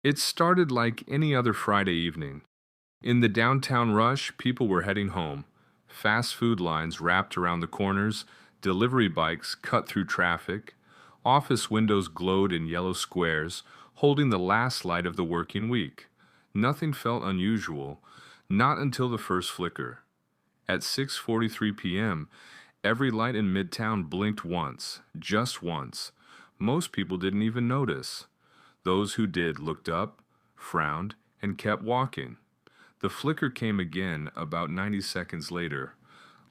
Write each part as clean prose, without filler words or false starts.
It started like any other Friday evening. In the downtown rush, people were heading home. Fast food lines wrapped around the corners, delivery bikes cut through traffic, office windows glowed in yellow squares, holding the last light of the working week. Nothing felt unusual, not until the first flicker. At 6:43 p.m., every light in Midtown blinked once, just once. Most people didn't even notice. Those who did looked up, frowned, and kept walking. The flicker came again about 90 seconds later,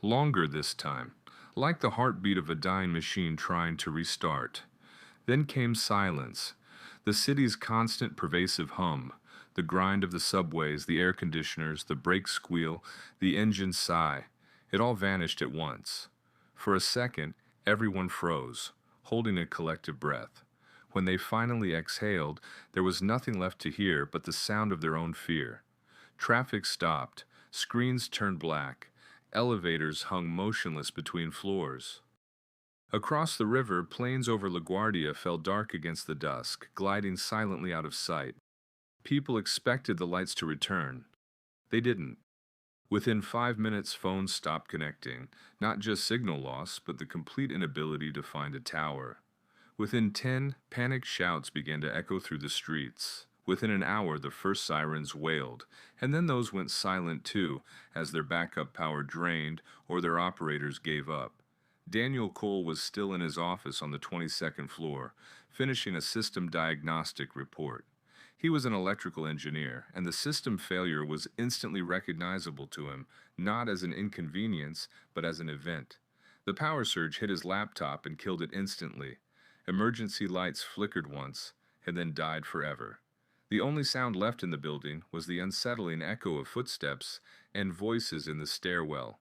longer this time, like the heartbeat of a dying machine trying to restart. Then came silence, the city's constant pervasive hum, the grind of the subways, the air conditioners, the brake squeal, the engine sigh. It all vanished at once. For a second, everyone froze, holding a collective breath. When they finally exhaled, there was nothing left to hear but the sound of their own fear. Traffic stopped, screens turned black, elevators hung motionless between floors. Across the river, planes over LaGuardia fell dark against the dusk, gliding silently out of sight. People expected the lights to return. They didn't. Within 5 minutes, phones stopped connecting, not just signal loss, but the complete inability to find a tower. Within 10, panicked shouts began to echo through the streets. Within an hour, the first sirens wailed, and then those went silent too, as their backup power drained or their operators gave up. Daniel Cole was still in his office on the 22nd floor, finishing a system diagnostic report. He was an electrical engineer, and the system failure was instantly recognizable to him, not as an inconvenience, but as an event. The power surge hit his laptop and killed it instantly. Emergency lights flickered once, and then died forever. The only sound left in the building was the unsettling echo of footsteps and voices in the stairwell.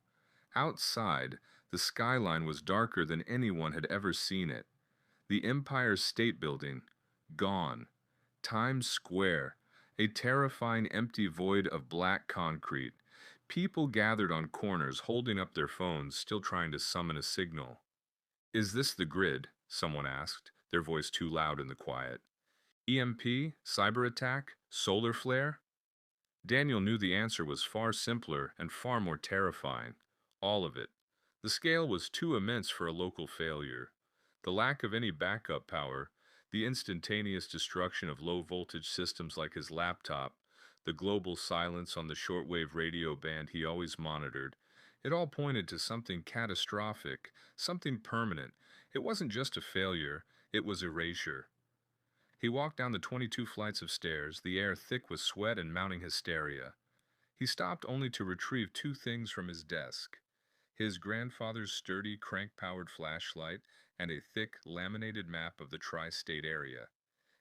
Outside, the skyline was darker than anyone had ever seen it. The Empire State Building, gone. Times Square, a terrifying empty void of black concrete. People gathered on corners holding up their phones, still trying to summon a signal. "Is this the grid?" someone asked, their voice too loud in the quiet. "EMP? Cyber attack? Solar flare?" Daniel knew the answer was far simpler and far more terrifying. All of it. The scale was too immense for a local failure. The lack of any backup power, the instantaneous destruction of low-voltage systems like his laptop, the global silence on the shortwave radio band he always monitored, it all pointed to something catastrophic, something permanent. It wasn't just a failure, it was erasure. He walked down the 22 flights of stairs, the air thick with sweat and mounting hysteria. He stopped only to retrieve two things from his desk: his grandfather's sturdy crank-powered flashlight and a thick, laminated map of the tri-state area.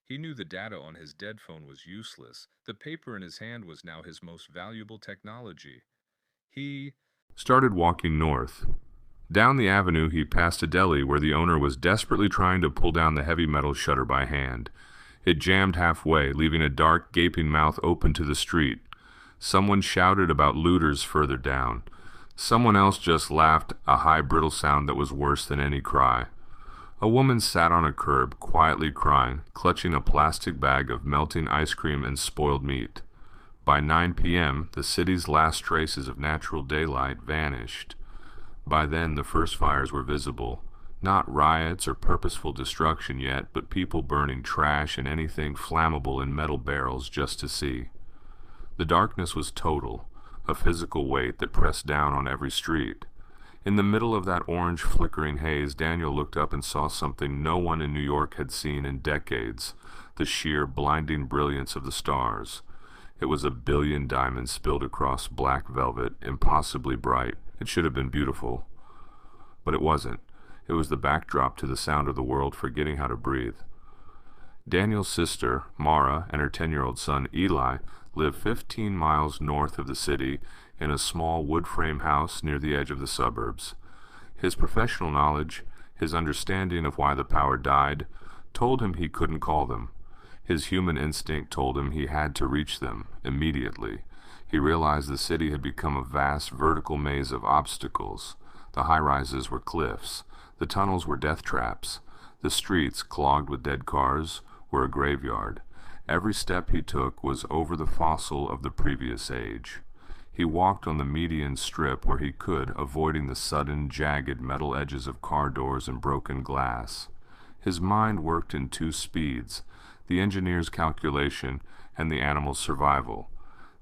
He knew the data on his dead phone was useless. The paper in his hand was now his most valuable technology. He started walking north. Down the avenue, he passed a deli where the owner was desperately trying to pull down the heavy metal shutter by hand. It jammed halfway, leaving a dark, gaping mouth open to the street. Someone shouted about looters further down. Someone else just laughed, a high, brittle sound that was worse than any cry. A woman sat on a curb, quietly crying, clutching a plastic bag of melting ice cream and spoiled meat. By 9 p.m., the city's last traces of natural daylight vanished. By then, the first fires were visible. Not riots or purposeful destruction yet, but people burning trash and anything flammable in metal barrels just to see. The darkness was total, a physical weight that pressed down on every street. In the middle of that orange flickering haze, Daniel looked up and saw something no one in New York had seen in decades: the sheer, blinding brilliance of the stars. It was a billion diamonds spilled across black velvet, impossibly bright. It should have been beautiful. But it wasn't. It was the backdrop to the sound of the world forgetting how to breathe. Daniel's sister, Mara, and her 10-year-old son, Eli, lived 15 miles north of the city in a small wood-frame house near the edge of the suburbs. His professional knowledge, his understanding of why the power died, told him he couldn't call them. His human instinct told him he had to reach them immediately. He realized the city had become a vast vertical maze of obstacles. The high-rises were cliffs. The tunnels were death traps. The streets, clogged with dead cars, were a graveyard. Every step he took was over the fossil of the previous age. He walked on the median strip where he could, avoiding the sudden, jagged metal edges of car doors and broken glass. His mind worked in two speeds, the engineer's calculation and the animal's survival.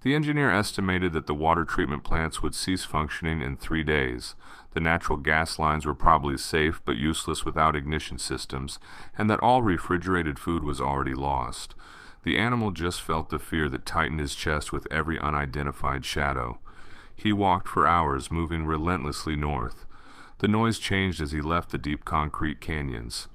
The engineer estimated that the water treatment plants would cease functioning in 3 days. The natural gas lines were probably safe but useless without ignition systems, and that all refrigerated food was already lost. The animal just felt the fear that tightened his chest with every unidentified shadow. He walked for hours, moving relentlessly north. The noise changed as he left the deep concrete canyons.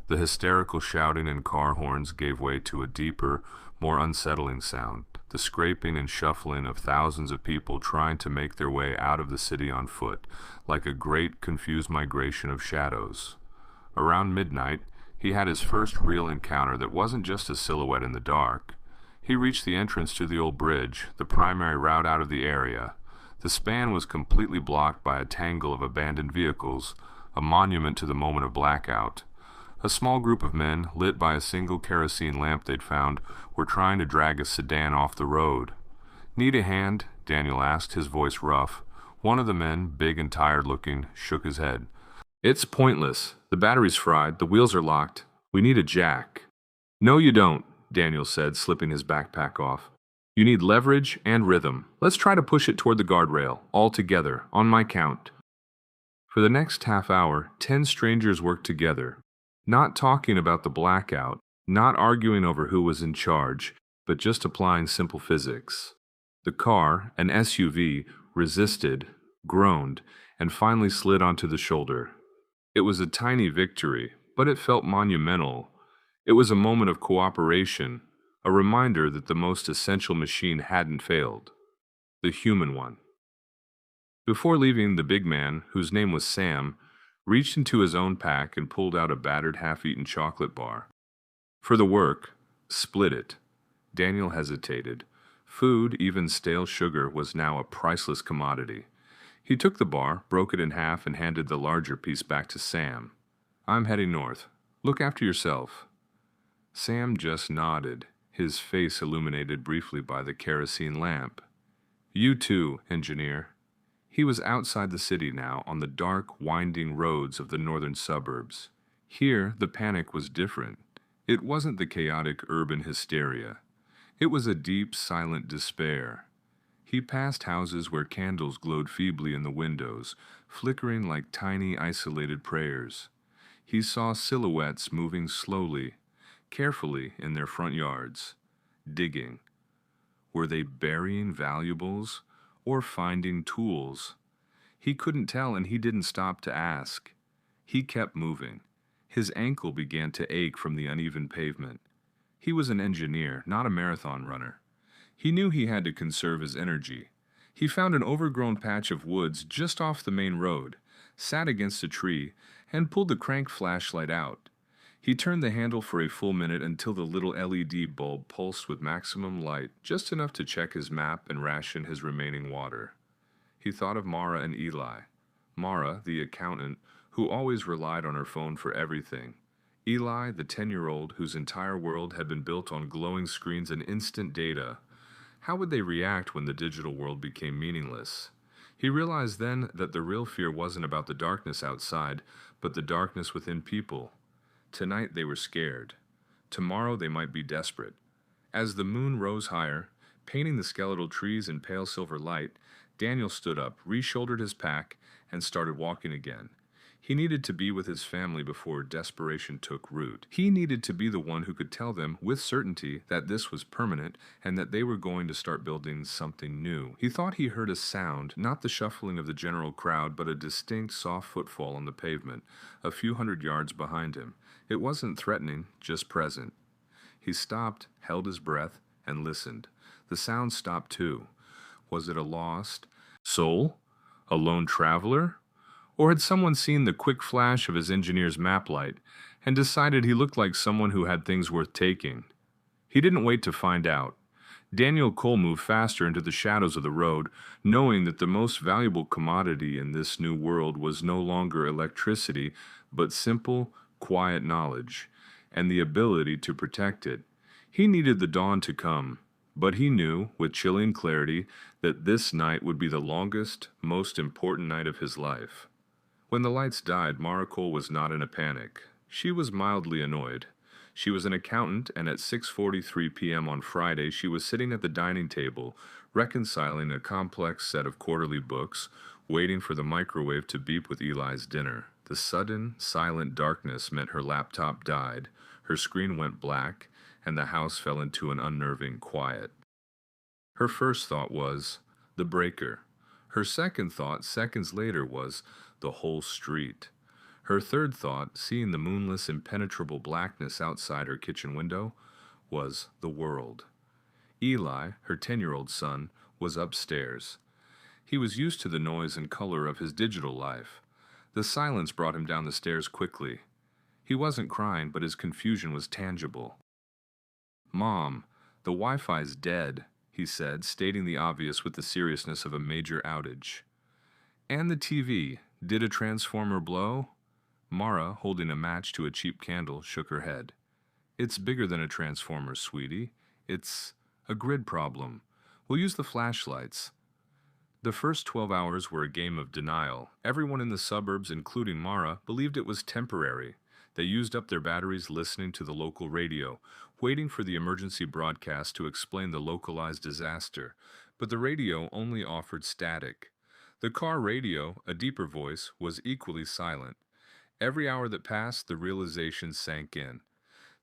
The hysterical shouting and car horns gave way to a deeper, more unsettling sound, the scraping and shuffling of thousands of people trying to make their way out of the city on foot, like a great, confused migration of shadows. Around midnight, he had his first real encounter that wasn't just a silhouette in the dark. He reached the entrance to the old bridge, the primary route out of the area. The span was completely blocked by a tangle of abandoned vehicles, a monument to the moment of blackout. A small group of men, lit by a single kerosene lamp they'd found, were trying to drag a sedan off the road. "Need a hand?" Daniel asked, his voice rough. One of the men, big and tired-looking, shook his head. "It's pointless. The battery's fried, the wheels are locked. We need a jack." "No, you don't," Daniel said, slipping his backpack off. "You need leverage and rhythm. Let's try to push it toward the guardrail, all together, on my count." For the next half hour, 10 strangers worked together, not talking about the blackout, not arguing over who was in charge, but just applying simple physics. The car, an SUV, resisted, groaned, and finally slid onto the shoulder. It was a tiny victory, but it felt monumental. It was a moment of cooperation, a reminder that the most essential machine hadn't failed. The human one. Before leaving, the big man, whose name was Sam, reached into his own pack and pulled out a battered half-eaten chocolate bar. For the work, split it. Daniel hesitated. Food, even stale sugar, was now a priceless commodity. He took the bar, broke it in half, and handed the larger piece back to Sam. "I'm heading north. Look after yourself." Sam just nodded, his face illuminated briefly by the kerosene lamp. "You too, engineer." He was outside the city now, on the dark, winding roads of the northern suburbs. Here, the panic was different. It wasn't the chaotic urban hysteria. It was a deep, silent despair. He passed houses where candles glowed feebly in the windows, flickering like tiny, isolated prayers. He saw silhouettes moving slowly, carefully in their front yards, digging. Were they burying valuables or finding tools? He couldn't tell, and he didn't stop to ask. He kept moving. His ankle began to ache from the uneven pavement. He was an engineer, not a marathon runner. He knew he had to conserve his energy. He found an overgrown patch of woods just off the main road, sat against a tree, and pulled the crank flashlight out. He turned the handle for a full minute until the little LED bulb pulsed with maximum light, just enough to check his map and ration his remaining water. He thought of Mara and Eli. Mara, the accountant, who always relied on her phone for everything. Eli, the 10-year-old whose entire world had been built on glowing screens and instant data. How would they react when the digital world became meaningless? He realized then that the real fear wasn't about the darkness outside, but the darkness within people. Tonight they were scared. Tomorrow they might be desperate. As the moon rose higher, painting the skeletal trees in pale silver light, Daniel stood up, re-shouldered his pack, and started walking again. He needed to be with his family before desperation took root. He needed to be the one who could tell them with certainty that this was permanent and that they were going to start building something new. He thought he heard a sound, not the shuffling of the general crowd, but a distinct soft footfall on the pavement, a few hundred yards behind him. It wasn't threatening, just present. He stopped, held his breath, and listened. The sound stopped too. Was it a lost soul? A lone traveler? Or had someone seen the quick flash of his engineer's map light and decided he looked like someone who had things worth taking? He didn't wait to find out. Daniel Cole moved faster into the shadows of the road, knowing that the most valuable commodity in this new world was no longer electricity, but simple, quiet knowledge, and the ability to protect it. He needed the dawn to come, but he knew, with chilling clarity, that this night would be the longest, most important night of his life. When the lights died, Mara Cole was not in a panic. She was mildly annoyed. She was an accountant, and at 6:43 p.m. on Friday, she was sitting at the dining table, reconciling a complex set of quarterly books, waiting for the microwave to beep with Eli's dinner. The sudden, silent darkness meant her laptop died, her screen went black, and the house fell into an unnerving quiet. Her first thought was, the breaker. Her second thought, seconds later, was, the whole street. Her third thought, seeing the moonless, impenetrable blackness outside her kitchen window, was the world. Eli, her 10-year-old son, was upstairs. He was used to the noise and color of his digital life. The silence brought him down the stairs quickly. He wasn't crying, but his confusion was tangible. "Mom, the Wi-Fi's dead," he said, stating the obvious with the seriousness of a major outage. "And the TV. Did a transformer blow?" Mara, holding a match to a cheap candle, shook her head. "It's bigger than a transformer, sweetie. It's a grid problem. We'll use the flashlights." The first 12 hours were a game of denial. Everyone in the suburbs, including Mara, believed it was temporary. They used up their batteries listening to the local radio, waiting for the emergency broadcast to explain the localized disaster. But the radio only offered static. The car radio, a deeper voice, was equally silent. Every hour that passed, the realization sank in.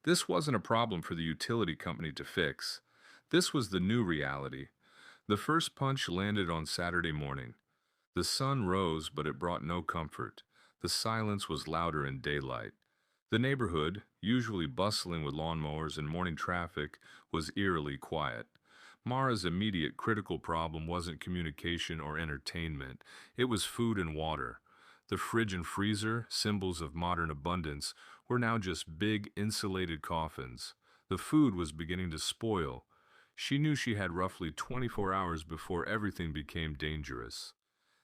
This wasn't a problem for the utility company to fix. This was the new reality. The first punch landed on Saturday morning. The sun rose, but it brought no comfort. The silence was louder in daylight. The neighborhood, usually bustling with lawnmowers and morning traffic, was eerily quiet. Mara's immediate critical problem wasn't communication or entertainment. It was food and water. The fridge and freezer, symbols of modern abundance, were now just big, insulated coffins. The food was beginning to spoil. She knew she had roughly 24 hours before everything became dangerous.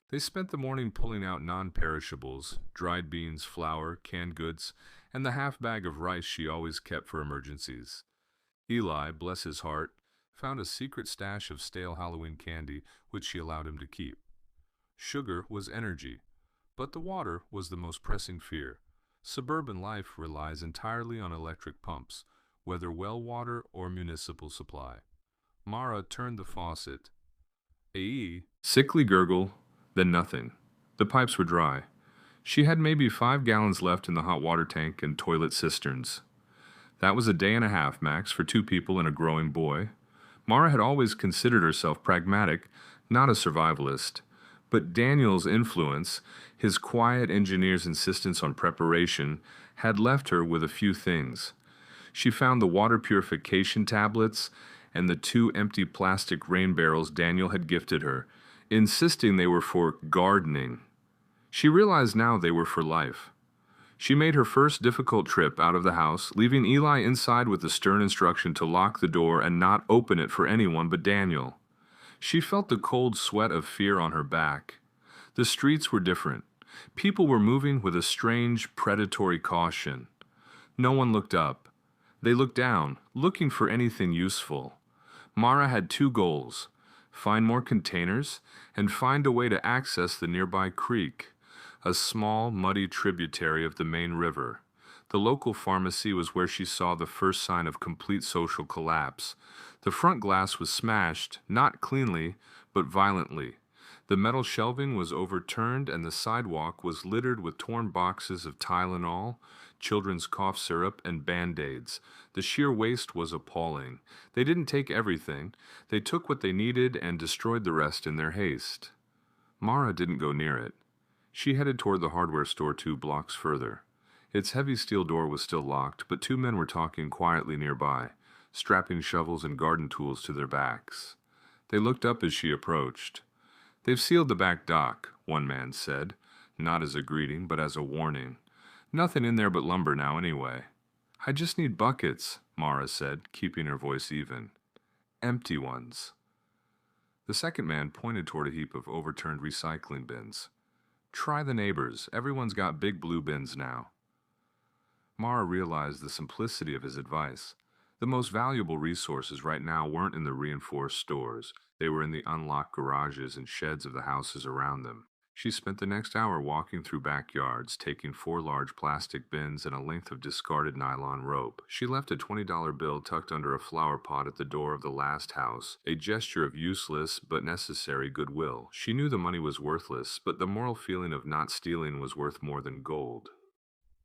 They spent the morning pulling out non-perishables, dried beans, flour, canned goods, and the half bag of rice she always kept for emergencies. Eli, bless his heart, found a secret stash of stale Halloween candy which she allowed him to keep. Sugar was energy, but the water was the most pressing fear. Suburban life relies entirely on electric pumps, whether well water or municipal supply. Mara turned the faucet. A sickly gurgle, then nothing. The pipes were dry. She had maybe 5 gallons left in the hot water tank and toilet cisterns. That was a day and a half, max, for 2 people and a growing boy. Mara had always considered herself pragmatic, not a survivalist. But Daniel's influence, his quiet engineer's insistence on preparation, had left her with a few things. She found the water purification tablets and the 2 empty plastic rain barrels Daniel had gifted her, insisting they were for gardening. She realized now they were for life. She made her first difficult trip out of the house, leaving Eli inside with the stern instruction to lock the door and not open it for anyone but Daniel. She felt the cold sweat of fear on her back. The streets were different. People were moving with a strange, predatory caution. No one looked up. They looked down, looking for anything useful. Mara had 2 goals: find more containers and find a way to access the nearby creek, a small, muddy tributary of the main river. The local pharmacy was where she saw the first sign of complete social collapse. The front glass was smashed, not cleanly, but violently. The metal shelving was overturned and the sidewalk was littered with torn boxes of Tylenol, children's cough syrup, and Band-Aids. The sheer waste was appalling. They didn't take everything. They took what they needed and destroyed the rest in their haste. Mara didn't go near it. She headed toward the hardware store 2 blocks further. Its heavy steel door was still locked, but 2 men were talking quietly nearby, strapping shovels and garden tools to their backs. They looked up as she approached. "They've sealed the back dock," one man said, not as a greeting, but as a warning. "Nothing in there but lumber now anyway." "I just need buckets," Mara said, keeping her voice even. "Empty ones." The second man pointed toward a heap of overturned recycling bins. "Try the neighbors. Everyone's got big blue bins now." Mara realized the simplicity of his advice. The most valuable resources right now weren't in the reinforced stores, they were in the unlocked garages and sheds of the houses around them. She spent the next hour walking through backyards, taking 4 large plastic bins and a length of discarded nylon rope. She left a $20 bill tucked under a flower pot at the door of the last house, a gesture of useless but necessary goodwill. She knew the money was worthless, but the moral feeling of not stealing was worth more than gold.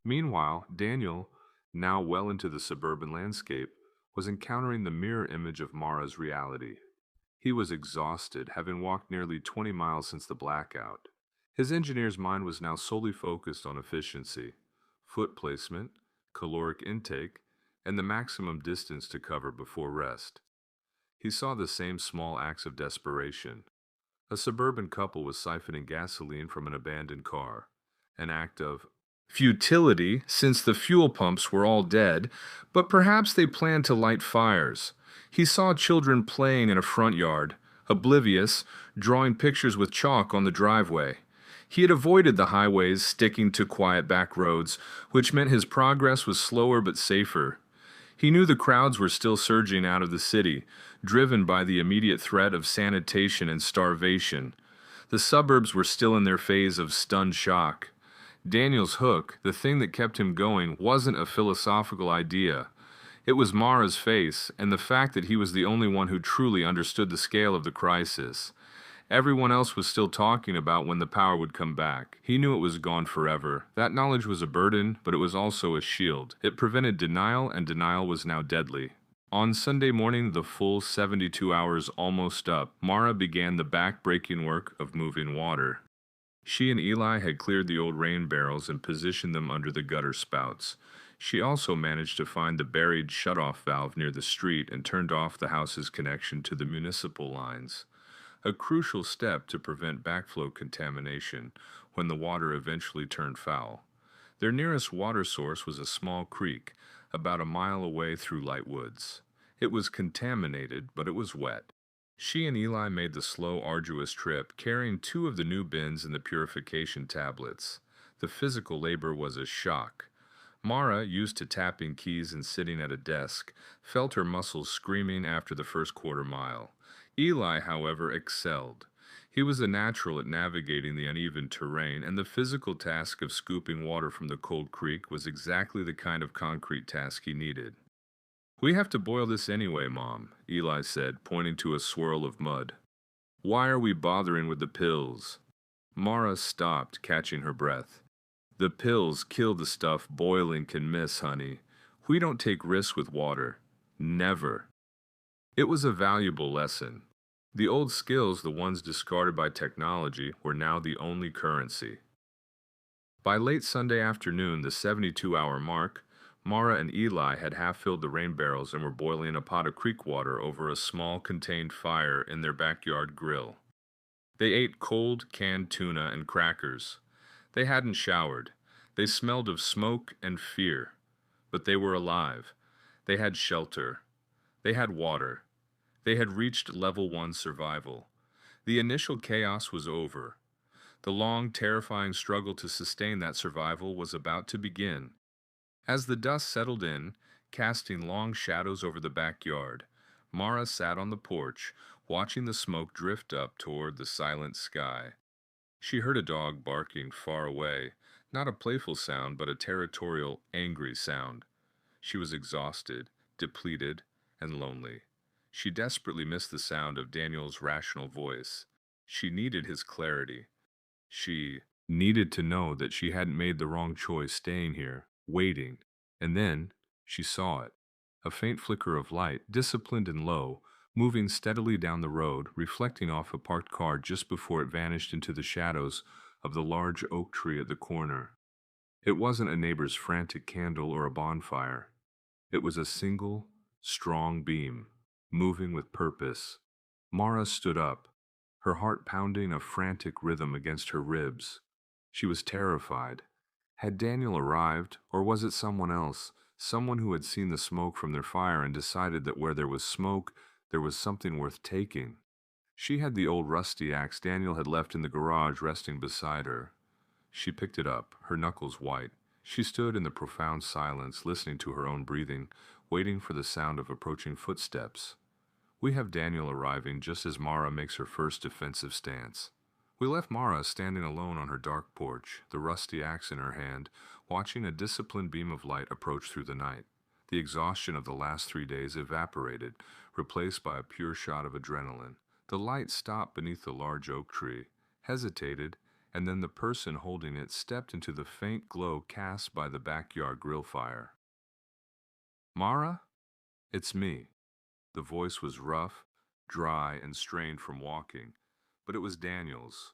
Meanwhile, Daniel, now well into the suburban landscape, was encountering the mirror image of Mara's reality. He was exhausted, having walked nearly 20 miles since the blackout. His engineer's mind was now solely focused on efficiency, foot placement, caloric intake, and the maximum distance to cover before rest. He saw the same small acts of desperation. A suburban couple was siphoning gasoline from an abandoned car, an act of futility since the fuel pumps were all dead, but perhaps they planned to light fires. He saw children playing in a front yard, oblivious, drawing pictures with chalk on the driveway. He had avoided the highways, sticking to quiet back roads, which meant his progress was slower but safer. He knew the crowds were still surging out of the city, driven by the immediate threat of sanitation and starvation. The suburbs were still in their phase of stunned shock. Daniel's hook, the thing that kept him going, wasn't a philosophical idea. It was Mara's face, and the fact that he was the only one who truly understood the scale of the crisis. Everyone else was still talking about when the power would come back. He knew it was gone forever. That knowledge was a burden, but it was also a shield. It prevented denial, and denial was now deadly. On Sunday morning, the full 72 hours almost up, Mara began the back-breaking work of moving water. She and Eli had cleared the old rain barrels and positioned them under the gutter spouts. She also managed to find the buried shut-off valve near the street and turned off the house's connection to the municipal lines, a crucial step to prevent backflow contamination when the water eventually turned foul. Their nearest water source was a small creek, about a mile away through light woods. It was contaminated, but it was wet. She and Eli made the slow, arduous trip, carrying 2 of the new bins and the purification tablets. The physical labor was a shock. Mara, used to tapping keys and sitting at a desk, felt her muscles screaming after the first quarter mile. Eli, however, excelled. He was a natural at navigating the uneven terrain, and the physical task of scooping water from the cold creek was exactly the kind of concrete task he needed. "We have to boil this anyway, Mom," Eli said, pointing to a swirl of mud. "Why are we bothering with the pills?" Mara stopped, catching her breath. "The pills kill the stuff boiling can miss, honey. We don't take risks with water. Never." It was a valuable lesson. The old skills, the ones discarded by technology, were now the only currency. By late Sunday afternoon, the 72-hour mark, Mara and Eli had half-filled the rain barrels and were boiling a pot of creek water over a small contained fire in their backyard grill. They ate cold, canned tuna and crackers. They hadn't showered. They smelled of smoke and fear. But they were alive. They had shelter. They had water. They had reached level 1 survival. The initial chaos was over. The long, terrifying struggle to sustain that survival was about to begin. As the dust settled in, casting long shadows over the backyard, Mara sat on the porch, watching the smoke drift up toward the silent sky. She heard a dog barking far away, not a playful sound, but a territorial, angry sound. She was exhausted, depleted, and lonely. She desperately missed the sound of Daniel's rational voice. She needed his clarity. She needed to know that she hadn't made the wrong choice staying here, waiting. And then she saw it. A faint flicker of light, disciplined and low, moving steadily down the road, reflecting off a parked car just before it vanished into the shadows of the large oak tree at the corner. It wasn't a neighbor's frantic candle or a bonfire. It was a single, strong beam, moving with purpose. Mara stood up, her heart pounding a frantic rhythm against her ribs. She was terrified. Had Daniel arrived, or was it someone else, someone who had seen the smoke from their fire and decided that where there was smoke, there was something worth taking? She had the old rusty axe Daniel had left in the garage resting beside her. She picked it up, her knuckles white. She stood in the profound silence, listening to her own breathing, waiting for the sound of approaching footsteps. We have Daniel arriving just as Mara makes her first defensive stance. We left Mara standing alone on her dark porch, the rusty axe in her hand, watching a disciplined beam of light approach through the night. The exhaustion of the last 3 days evaporated, replaced by a pure shot of adrenaline. The light stopped beneath the large oak tree, hesitated, and then the person holding it stepped into the faint glow cast by the backyard grill fire. "Mara? It's me." The voice was rough, dry, and strained from walking, but it was Daniel's.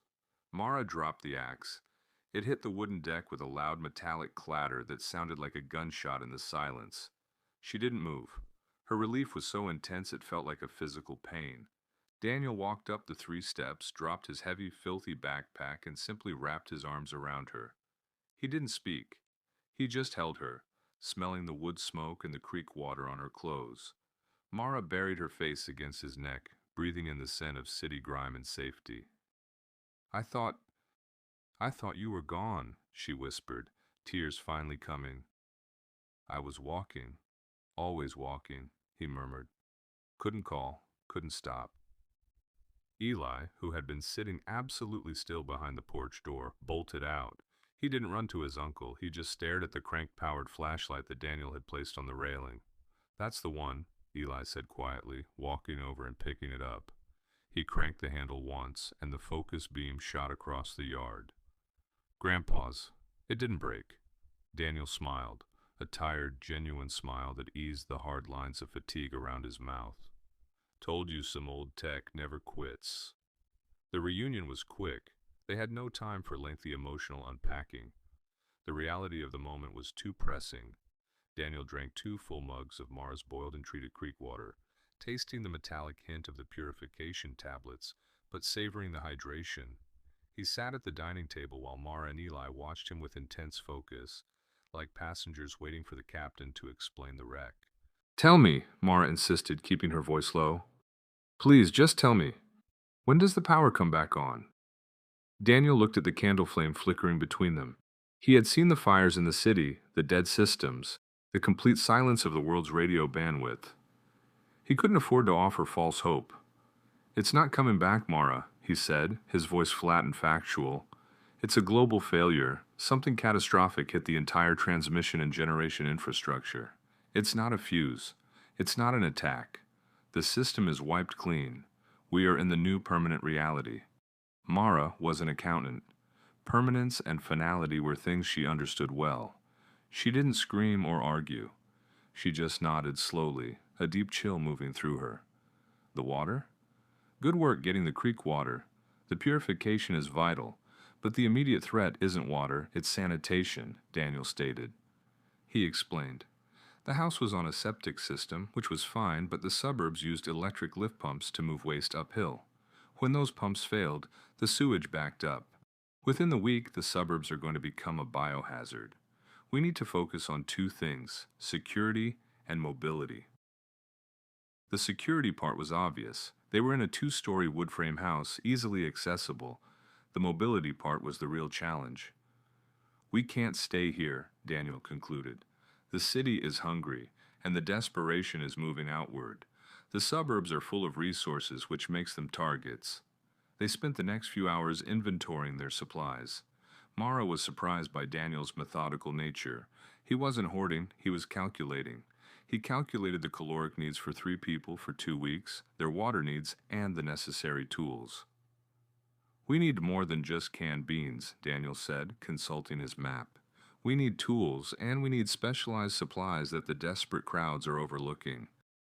Mara dropped the axe. It hit the wooden deck with a loud metallic clatter that sounded like a gunshot in the silence. She didn't move. Her relief was so intense it felt like a physical pain. Daniel walked up the 3 steps, dropped his heavy, filthy backpack, and simply wrapped his arms around her. He didn't speak. He just held her, smelling the wood smoke and the creek water on her clothes. Mara buried her face against his neck, breathing in the scent of city grime and safety. I thought you were gone," she whispered, tears finally coming. "I was walking, always walking," he murmured. "Couldn't call, couldn't stop." Eli, who had been sitting absolutely still behind the porch door, bolted out. He didn't run to his uncle, he just stared at the crank-powered flashlight that Daniel had placed on the railing. "That's the one," Eli said quietly, walking over and picking it up. He cranked the handle once, and the focus beam shot across the yard. "Grandpa's. It didn't break." Daniel smiled, a tired, genuine smile that eased the hard lines of fatigue around his mouth. "Told you some old tech never quits." The reunion was quick. They had no time for lengthy emotional unpacking. The reality of the moment was too pressing. Daniel drank 2 full mugs of Mara's boiled and treated creek water, tasting the metallic hint of the purification tablets, but savoring the hydration. He sat at the dining table while Mara and Eli watched him with intense focus, like passengers waiting for the captain to explain the wreck. "Tell me," Mara insisted, keeping her voice low. "Please, just tell me. When does the power come back on?" Daniel looked at the candle flame flickering between them. He had seen the fires in the city, the dead systems, the complete silence of the world's radio bandwidth. He couldn't afford to offer false hope. "It's not coming back, Mara," he said, his voice flat and factual. "It's a global failure. Something catastrophic hit the entire transmission and generation infrastructure. It's not a fuse. It's not an attack. The system is wiped clean. We are in the new permanent reality." Mara was an accountant. Permanence and finality were things she understood well. She didn't scream or argue. She just nodded slowly, a deep chill moving through her. "The water? Good work getting the creek water. The purification is vital, but the immediate threat isn't water, it's sanitation," Daniel stated. He explained. The house was on a septic system, which was fine, but the suburbs used electric lift pumps to move waste uphill. When those pumps failed, the sewage backed up. Within the week, the suburbs are going to become a biohazard. We need to focus on 2 things, security and mobility. The security part was obvious. They were in a 2-story wood frame house, easily accessible. The mobility part was the real challenge. "We can't stay here," Daniel concluded. "The city is hungry, and the desperation is moving outward. The suburbs are full of resources, which makes them targets." They spent the next few hours inventorying their supplies. Mara was surprised by Daniel's methodical nature. He wasn't hoarding, he was calculating. He calculated the caloric needs for 3 people for 2 weeks, their water needs, and the necessary tools. "We need more than just canned beans," Daniel said, consulting his map. "We need tools, and we need specialized supplies that the desperate crowds are overlooking."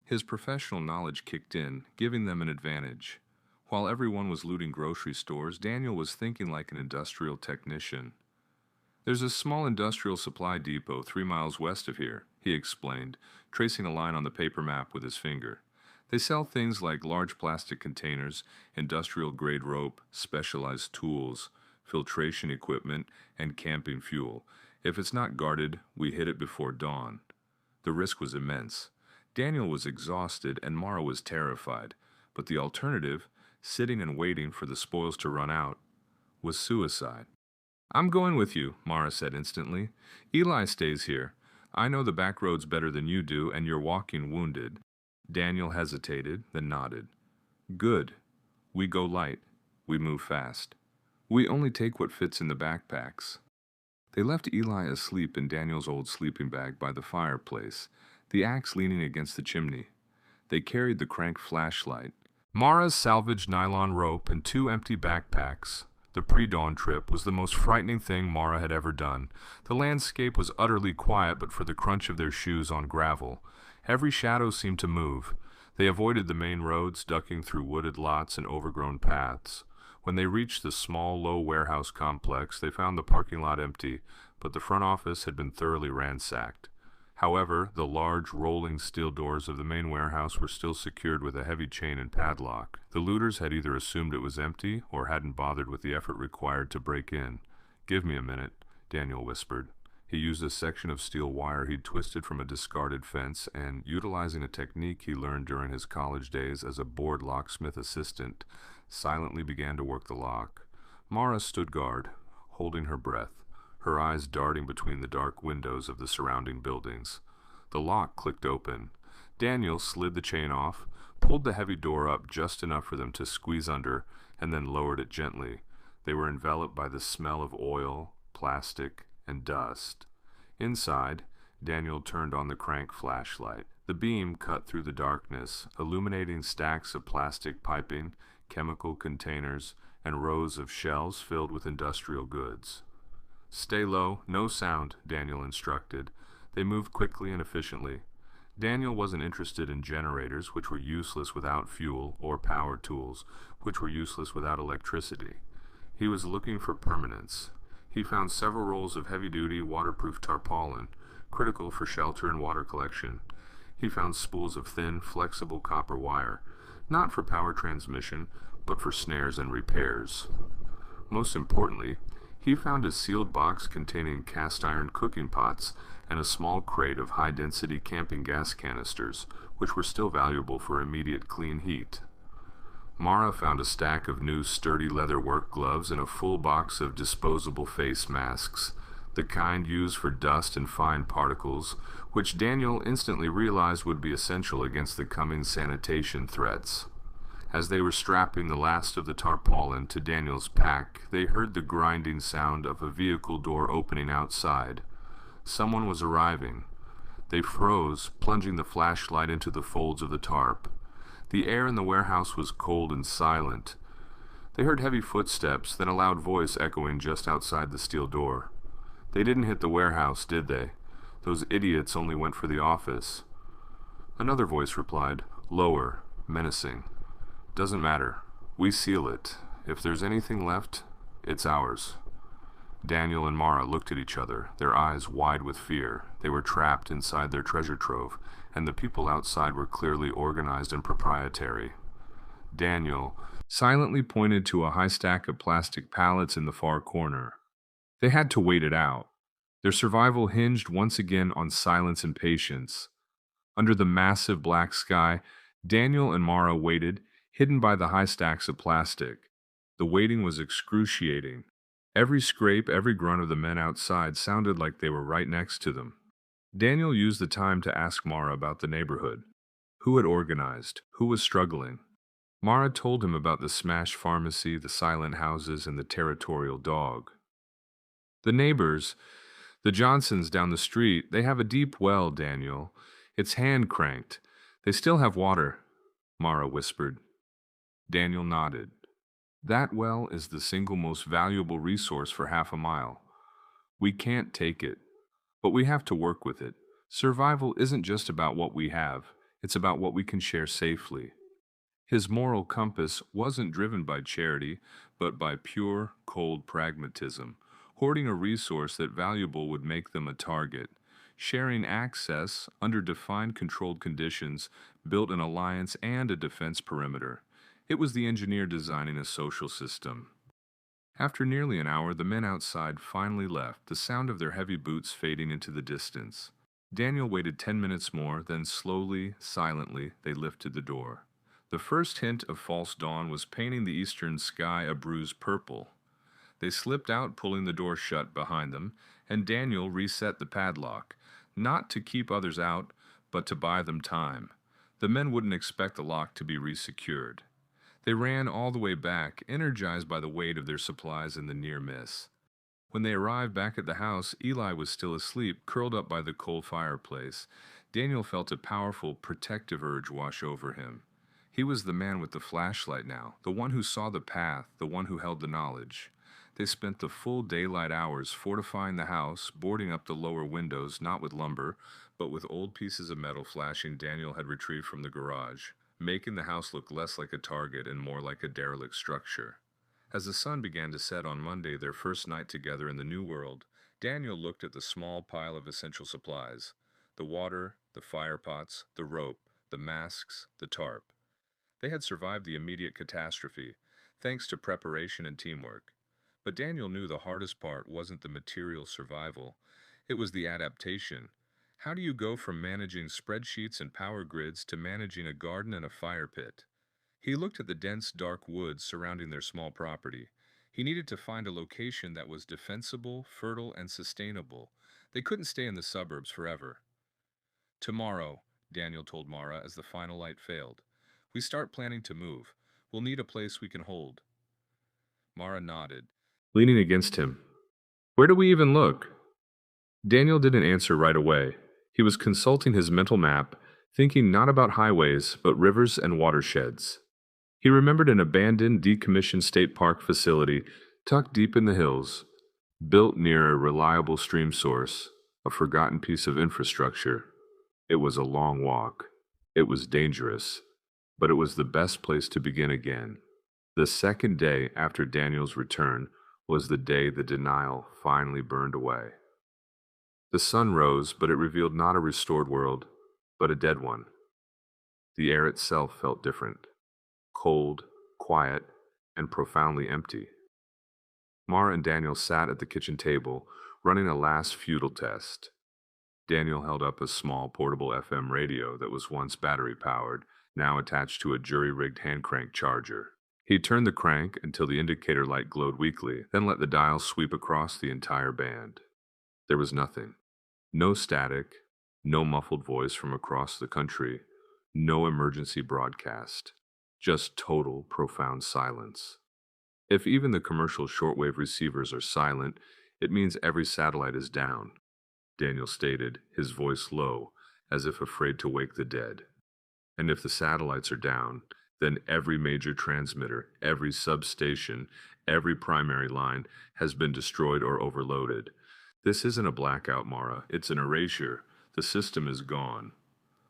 His professional knowledge kicked in, giving them an advantage. While everyone was looting grocery stores, Daniel was thinking like an industrial technician. "There's a small industrial supply depot 3 miles west of here," he explained, tracing a line on the paper map with his finger. "They sell things like large plastic containers, industrial-grade rope, specialized tools, filtration equipment, and camping fuel. If it's not guarded, we hit it before dawn." The risk was immense. Daniel was exhausted and Mara was terrified, but the alternative, sitting and waiting for the spoils to run out, was suicide. "I'm going with you," Mara said instantly. "Eli stays here. I know the back roads better than you do, and you're walking wounded. Daniel hesitated, then nodded. Good. We go light. We move fast. We only take what fits in the backpacks. They left Eli asleep in Daniel's old sleeping bag by the fireplace, the axe leaning against the chimney. They carried the crank flashlight, Mara's salvaged nylon rope, and 2 empty backpacks. The pre-dawn trip was the most frightening thing Mara had ever done. The landscape was utterly quiet but for the crunch of their shoes on gravel. Every shadow seemed to move. They avoided the main roads, ducking through wooded lots and overgrown paths. When they reached the small, low warehouse complex, they found the parking lot empty, but the front office had been thoroughly ransacked. However, the large, rolling steel doors of the main warehouse were still secured with a heavy chain and padlock. The looters had either assumed it was empty or hadn't bothered with the effort required to break in. Give me a minute, Daniel whispered. He used a section of steel wire he'd twisted from a discarded fence and, utilizing a technique he learned during his college days as a bored locksmith assistant, silently began to work the lock. Mara stood guard, holding her breath, her eyes darting between the dark windows of the surrounding buildings. The lock clicked open. Daniel slid the chain off, pulled the heavy door up just enough for them to squeeze under, and then lowered it gently. They were enveloped by the smell of oil, plastic, and dust. Inside, Daniel turned on the crank flashlight. The beam cut through the darkness, illuminating stacks of plastic piping, chemical containers, and rows of shelves filled with industrial goods. Stay low, no sound, Daniel instructed. They moved quickly and efficiently. Daniel wasn't interested in generators, which were useless without fuel, or power tools, which were useless without electricity. He was looking for permanence. He found several rolls of heavy-duty, waterproof tarpaulin, critical for shelter and water collection. He found spools of thin, flexible copper wire, not for power transmission, but for snares and repairs. Most importantly, he found a sealed box containing cast-iron cooking pots and a small crate of high-density camping gas canisters, which were still valuable for immediate clean heat. Mara found a stack of new sturdy leather work gloves and a full box of disposable face masks, the kind used for dust and fine particles, which Daniel instantly realized would be essential against the coming sanitation threats. As they were strapping the last of the tarpaulin to Daniel's pack, they heard the grinding sound of a vehicle door opening outside. Someone was arriving. They froze, plunging the flashlight into the folds of the tarp. The air in the warehouse was cold and silent. They heard heavy footsteps, then a loud voice echoing just outside the steel door. They didn't hit the warehouse, did they? Those idiots only went for the office. Another voice replied, lower, menacing. Doesn't matter. We seal it. If there's anything left, it's ours. Daniel and Mara looked at each other, their eyes wide with fear. They were trapped inside their treasure trove, and the people outside were clearly organized and proprietary. Daniel silently pointed to a high stack of plastic pallets in the far corner. They had to wait it out. Their survival hinged once again on silence and patience. Under the massive black sky, Daniel and Mara waited, hidden by the high stacks of plastic. The waiting was excruciating. Every scrape, every grunt of the men outside sounded like they were right next to them. Daniel used the time to ask Mara about the neighborhood. Who had organized? Who was struggling? Mara told him about the smashed pharmacy, the silent houses, and the territorial dog. The neighbors, the Johnsons down the street, they have a deep well, Daniel. It's hand-cranked. They still have water, Mara whispered. Daniel nodded. That well is the single most valuable resource for half a mile. We can't take it, but we have to work with it. Survival isn't just about what we have, it's about what we can share safely. His moral compass wasn't driven by charity, but by pure, cold pragmatism. Hoarding a resource that valuable would make them a target. Sharing access under defined controlled conditions built an alliance and a defense perimeter. It was the engineer designing a social system. After nearly an hour, the men outside finally left, the sound of their heavy boots fading into the distance. Daniel waited 10 minutes more, then slowly, silently, they lifted the door. The first hint of false dawn was painting the eastern sky a bruised purple. They slipped out, pulling the door shut behind them, and Daniel reset the padlock. not to keep others out, but to buy them time. The men wouldn't expect the lock to be resecured. They ran all the way back, energized by the weight of their supplies and the near miss. When they arrived back at the house, Eli was still asleep, curled up by the coal fireplace. Daniel felt a powerful, protective urge wash over him. He was the man with the flashlight now, the one who saw the path, the one who held the knowledge. They spent the full daylight hours fortifying the house, boarding up the lower windows, not with lumber, but with old pieces of metal flashing Daniel had retrieved from the garage, making the house look less like a target and more like a derelict structure. As the sun began to set on Monday, their first night together in the new world, Daniel looked at the small pile of essential supplies: the water, the fire pots, the rope, the masks, the tarp. They had survived the immediate catastrophe, thanks to preparation and teamwork. But Daniel knew the hardest part wasn't the material survival, it was the adaptation. How do you go from managing spreadsheets and power grids to managing a garden and a fire pit? He looked at the dense, dark woods surrounding their small property. He needed to find a location that was defensible, fertile, and sustainable. They couldn't stay in the suburbs forever. Tomorrow, Daniel told Mara as the final light failed, we start planning to move. We'll need a place we can hold. Mara nodded, leaning against him. Where do we even look? Daniel didn't answer right away. He was consulting his mental map, thinking not about highways, but rivers and watersheds. He remembered an abandoned, decommissioned state park facility tucked deep in the hills, built near a reliable stream source, a forgotten piece of infrastructure. It was a long walk. It was dangerous, but it was the best place to begin again. The second day after Daniel's return was the day the denial finally burned away. The sun rose, but it revealed not a restored world, but a dead one. The air itself felt different, cold, quiet, and profoundly empty. Mara and Daniel sat at the kitchen table, running a last futile test. Daniel held up a small portable FM radio that was once battery-powered, now attached to a jury-rigged hand-crank charger. He turned the crank until the indicator light glowed weakly, then let the dial sweep across the entire band. There was nothing. No static, no muffled voice from across the country, no emergency broadcast. Just total, profound silence. If even the commercial shortwave receivers are silent, it means every satellite is down, Daniel stated, his voice low, as if afraid to wake the dead. And if the satellites are down, then every major transmitter, every substation, every primary line has been destroyed or overloaded. This isn't a blackout, Mara. It's an erasure. The system is gone.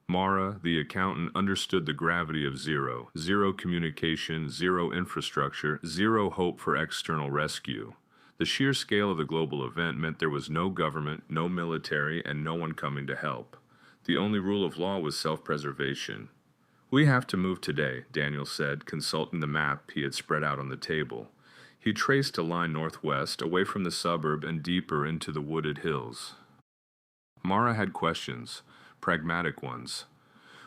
Mara, the accountant, understood the gravity of zero. Zero communication, zero infrastructure, zero hope for external rescue. The sheer scale of the global event meant there was no government, no military, and no one coming to help. The only rule of law was self-preservation. We have to move today, Daniel said, consulting the map he had spread out on the table. He traced a line northwest, away from the suburb and deeper into the wooded hills. Mara had questions, pragmatic ones.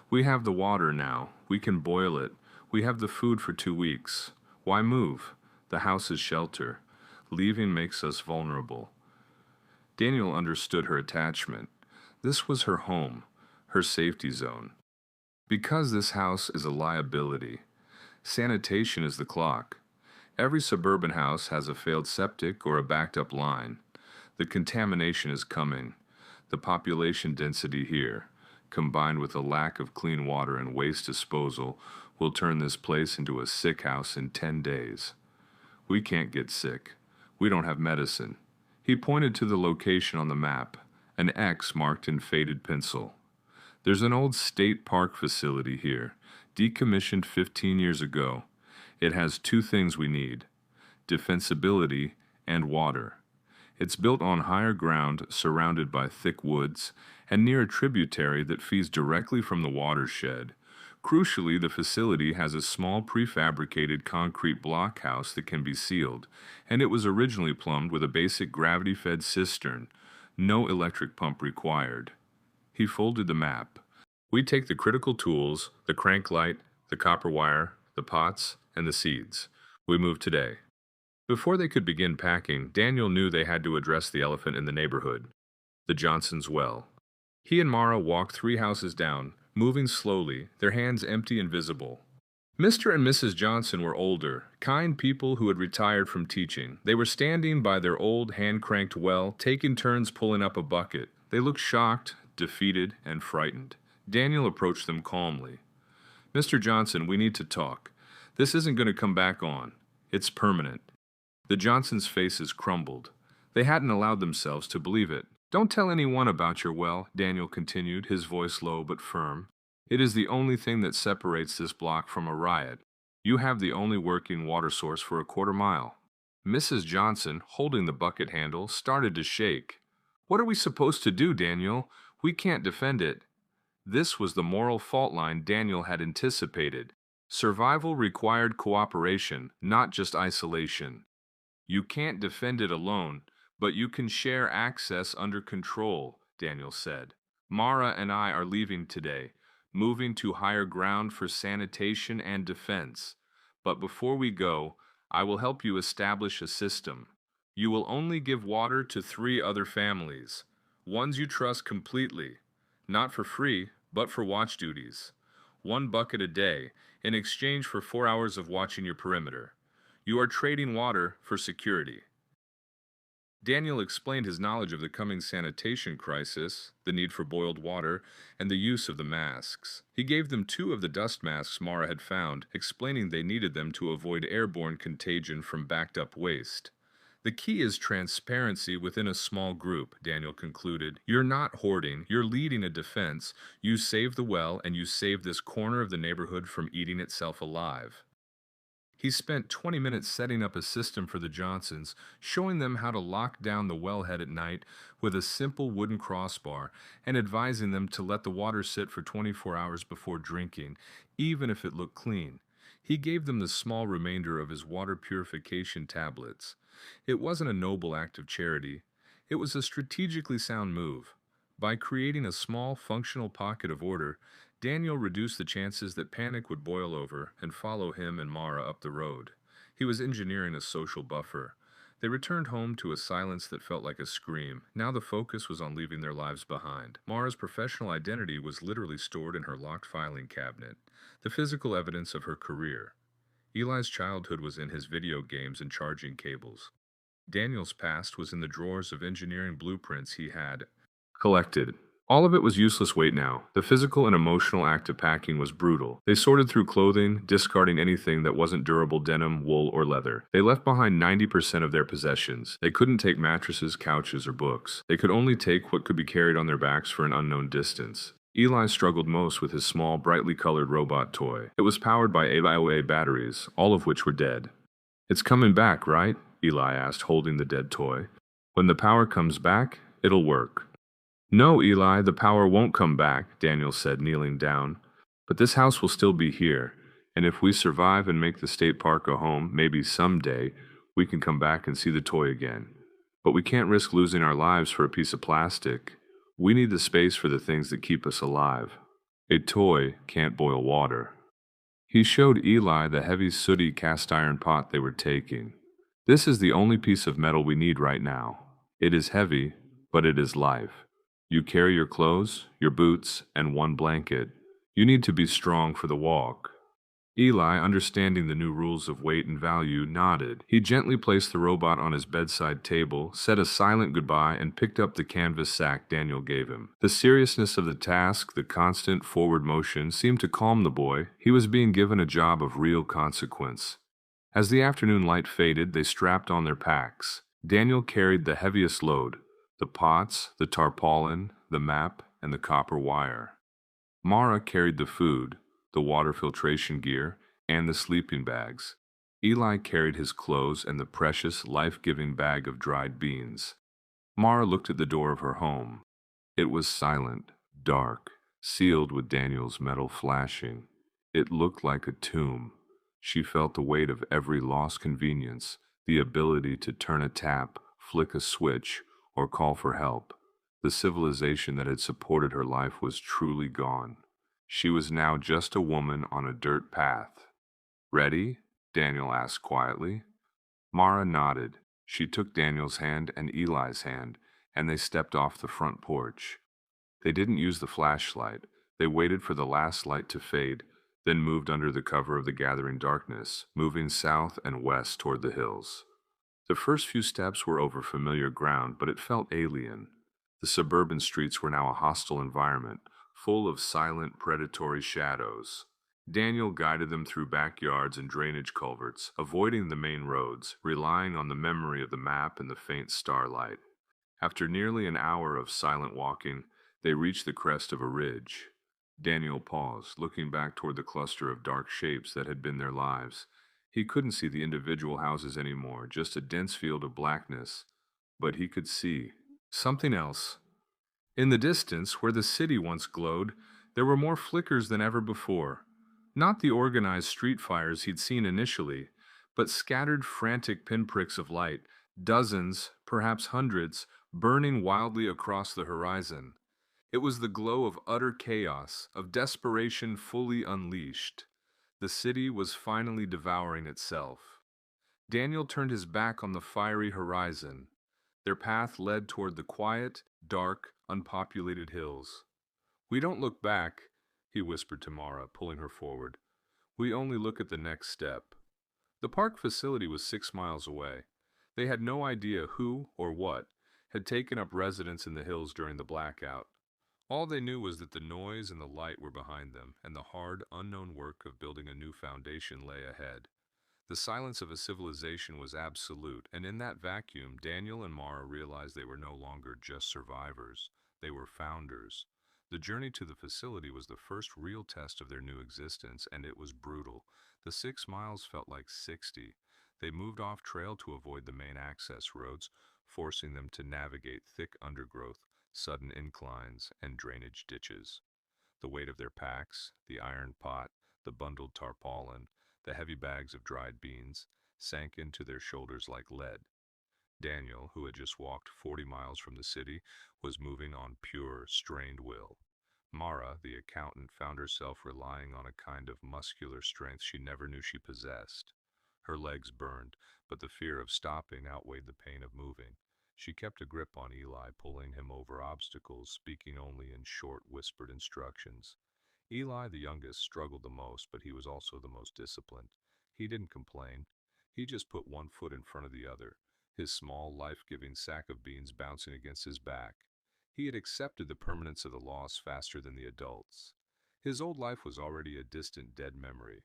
We have the water now. We can boil it. We have the food for 2 weeks. Why move? The house is shelter. Leaving makes us vulnerable. Daniel understood her attachment. This was her home, her safety zone. Because this house is a liability, sanitation is the clock. Every suburban house has a failed septic or a backed-up line. The contamination is coming. The population density here, combined with a lack of clean water and waste disposal, will turn this place into a sick house in 10 days. We can't get sick. We don't have medicine. He pointed to the location on the map, an X marked in faded pencil. There's an old state park facility here, decommissioned 15 years ago. It has 2 things we need: defensibility and water. It's built on higher ground, surrounded by thick woods, and near a tributary that feeds directly from the watershed. Crucially, the facility has a small prefabricated concrete blockhouse that can be sealed, and it was originally plumbed with a basic gravity-fed cistern. No electric pump required. He folded the map. We take the critical tools, the crank light, the copper wire, the pots, and the seeds. We move today. Before they could begin packing, Daniel knew they had to address the elephant in the neighborhood, the Johnsons' well. He and Mara walked 3 houses down, moving slowly, their hands empty and visible. Mr. and Mrs. Johnson were older, kind people who had retired from teaching. They were standing by their old hand-cranked well, taking turns pulling up a bucket. They looked shocked, defeated, and frightened. Daniel approached them calmly. "Mr. Johnson, we need to talk. This isn't going to come back on. It's permanent." The Johnsons' faces crumbled. They hadn't allowed themselves to believe it. "Don't tell anyone about your well," Daniel continued, his voice low but firm. "It is the only thing that separates this block from a riot. You have the only working water source for a quarter-mile." Mrs. Johnson, holding the bucket handle, started to shake. "What are we supposed to do, Daniel? We can't defend it." This was the moral fault line Daniel had anticipated. Survival required cooperation, not just isolation. "You can't defend it alone, but you can share access under control," Daniel said. "Mara and I are leaving today, moving to higher ground for sanitation and defense. But before we go, I will help you establish a system. You will only give water to 3 other families, ones you trust completely, not for free, but for watch duties. 1 bucket a day, in exchange for 4 hours of watching your perimeter. You are trading water for security." Daniel explained his knowledge of the coming sanitation crisis, the need for boiled water, and the use of the masks. He gave them 2 of the dust masks Mara had found, explaining they needed them to avoid airborne contagion from backed-up waste. "The key is transparency within a small group," Daniel concluded. "You're not hoarding, you're leading a defense. You save the well, and you save this corner of the neighborhood from eating itself alive." He spent 20 minutes setting up a system for the Johnsons, showing them how to lock down the wellhead at night with a simple wooden crossbar, and advising them to let the water sit for 24 hours before drinking, even if it looked clean. He gave them the small remainder of his water purification tablets. It wasn't a noble act of charity. It was a strategically sound move. By creating a small, functional pocket of order, Daniel reduced the chances that panic would boil over and follow him and Mara up the road. He was engineering a social buffer. They returned home to a silence that felt like a scream. Now the focus was on leaving their lives behind. Mara's professional identity was literally stored in her locked filing cabinet, the physical evidence of her career. Eli's childhood was in his video games and charging cables. Daniel's past was in the drawers of engineering blueprints he had collected. All of it was useless weight now. The physical and emotional act of packing was brutal. They sorted through clothing, discarding anything that wasn't durable denim, wool, or leather. They left behind 90% of their possessions. They couldn't take mattresses, couches, or books. They could only take what could be carried on their backs for an unknown distance. Eli struggled most with his small, brightly colored robot toy. It was powered by AOA batteries, all of which were dead. "It's coming back, right?" Eli asked, holding the dead toy. "When the power comes back, it'll work." "No, Eli, the power won't come back," Daniel said, kneeling down. "But this house will still be here, and if we survive and make the state park a home, maybe someday, we can come back and see the toy again. But we can't risk losing our lives for a piece of plastic. We need the space for the things that keep us alive. A toy can't boil water." He showed Eli the heavy, sooty cast-iron pot they were taking. "This is the only piece of metal we need right now. It is heavy, but it is life. You carry your clothes, your boots, and 1 blanket. You need to be strong for the walk." Eli, understanding the new rules of weight and value, nodded. He gently placed the robot on his bedside table, said a silent goodbye, and picked up the canvas sack Daniel gave him. The seriousness of the task, the constant forward motion, seemed to calm the boy. He was being given a job of real consequence. As the afternoon light faded, they strapped on their packs. Daniel carried the heaviest load: the pots, the tarpaulin, the map, and the copper wire. Mara carried the food, the water filtration gear, and the sleeping bags. Eli carried his clothes and the precious, life-giving bag of dried beans. Mara looked at the door of her home. It was silent, dark, sealed with Daniel's metal flashing. It looked like a tomb. She felt the weight of every lost convenience, the ability to turn a tap, flick a switch, or call for help. The civilization that had supported her life was truly gone. She was now just a woman on a dirt path. "Ready?" Daniel asked quietly. Mara nodded. She took Daniel's hand and Eli's hand, and they stepped off the front porch. They didn't use the flashlight. They waited for the last light to fade, then moved under the cover of the gathering darkness, moving south and west toward the hills. The first few steps were over familiar ground, but it felt alien. The suburban streets were now a hostile environment, full of silent, predatory shadows. Daniel guided them through backyards and drainage culverts, avoiding the main roads, relying on the memory of the map and the faint starlight. After nearly an hour of silent walking, they reached the crest of a ridge. Daniel paused, looking back toward the cluster of dark shapes that had been their lives. He couldn't see the individual houses anymore, just a dense field of blackness. But he could see something else. In the distance, where the city once glowed, there were more flickers than ever before. Not the organized street fires he'd seen initially, but scattered frantic pinpricks of light, dozens, perhaps hundreds, burning wildly across the horizon. It was the glow of utter chaos, of desperation fully unleashed. The city was finally devouring itself. Daniel turned his back on the fiery horizon. Their path led toward the quiet, dark, unpopulated hills. "We don't look back," he whispered to Mara, pulling her forward. "We only look at the next step." The park facility was 6 miles away. They had no idea who or what had taken up residence in the hills during the blackout. All they knew was that the noise and the light were behind them, and the hard, unknown work of building a new foundation lay ahead. The silence of a civilization was absolute, and in that vacuum, Daniel and Mara realized they were no longer just survivors. They were founders. The journey to the facility was the first real test of their new existence, and it was brutal. The 6 miles felt like 60. They moved off trail to avoid the main access roads, forcing them to navigate thick undergrowth, sudden inclines, and drainage ditches. The weight of their packs, the iron pot, the bundled tarpaulin, the heavy bags of dried beans, sank into their shoulders like lead. Daniel, who had just walked 40 miles from the city, was moving on pure, strained will. Mara, the accountant, found herself relying on a kind of muscular strength she never knew she possessed. Her legs burned, but the fear of stopping outweighed the pain of moving. She kept a grip on Eli, pulling him over obstacles, speaking only in short, whispered instructions. Eli, the youngest, struggled the most, but he was also the most disciplined. He didn't complain. He just put one foot in front of the other, his small, life-giving sack of beans bouncing against his back. He had accepted the permanence of the loss faster than the adults. His old life was already a distant, dead memory.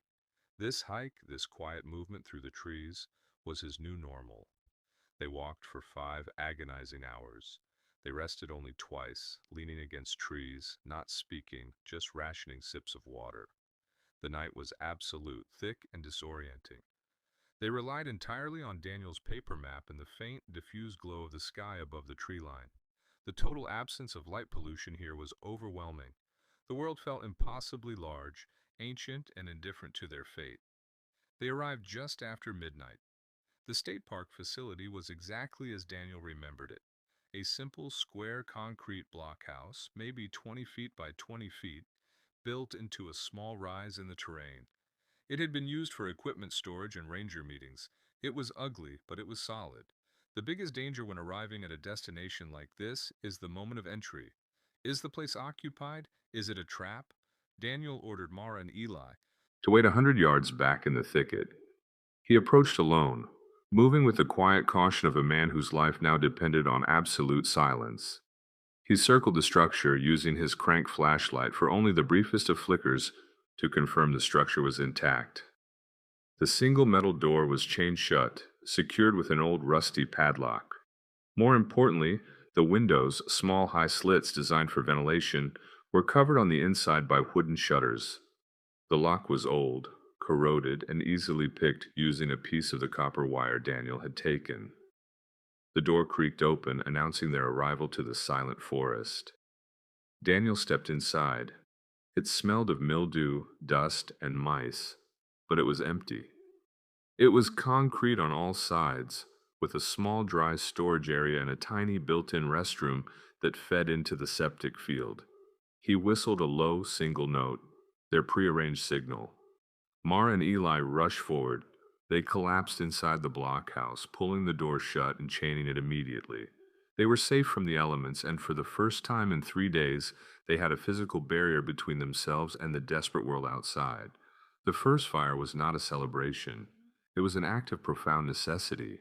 This hike, this quiet movement through the trees, was his new normal. They walked for 5 agonizing hours. They rested only twice, leaning against trees, not speaking, just rationing sips of water. The night was absolute, thick and disorienting. They relied entirely on Daniel's paper map and the faint, diffused glow of the sky above the tree line. The total absence of light pollution here was overwhelming. The world felt impossibly large, ancient, and indifferent to their fate. They arrived just after midnight. The state park facility was exactly as Daniel remembered it. A simple, square concrete blockhouse, maybe 20 feet by 20 feet, built into a small rise in the terrain. It had been used for equipment storage and ranger meetings. It was ugly, but it was solid. The biggest danger when arriving at a destination like this is the moment of entry. Is the place occupied? Is it a trap? Daniel ordered Mara and Eli to wait 100 yards back in the thicket. He approached alone, moving with the quiet caution of a man whose life now depended on absolute silence. He circled the structure, using his crank flashlight for only the briefest of flickers to confirm the structure was intact. The single metal door was chained shut, secured with an old rusty padlock. More importantly, the windows, small high slits designed for ventilation, were covered on the inside by wooden shutters. The lock was old, corroded, and easily picked using a piece of the copper wire Daniel had taken. The door creaked open, announcing their arrival to the silent forest. Daniel stepped inside. It smelled of mildew, dust, and mice, but it was empty. It was concrete on all sides, with a small dry storage area and a tiny built-in restroom that fed into the septic field. He whistled a low single note, their prearranged signal. Mara and Eli rushed forward. They collapsed inside the blockhouse, pulling the door shut and chaining it immediately. They were safe from the elements, and for the first time in 3 days, they had a physical barrier between themselves and the desperate world outside. The first fire was not a celebration. It was an act of profound necessity.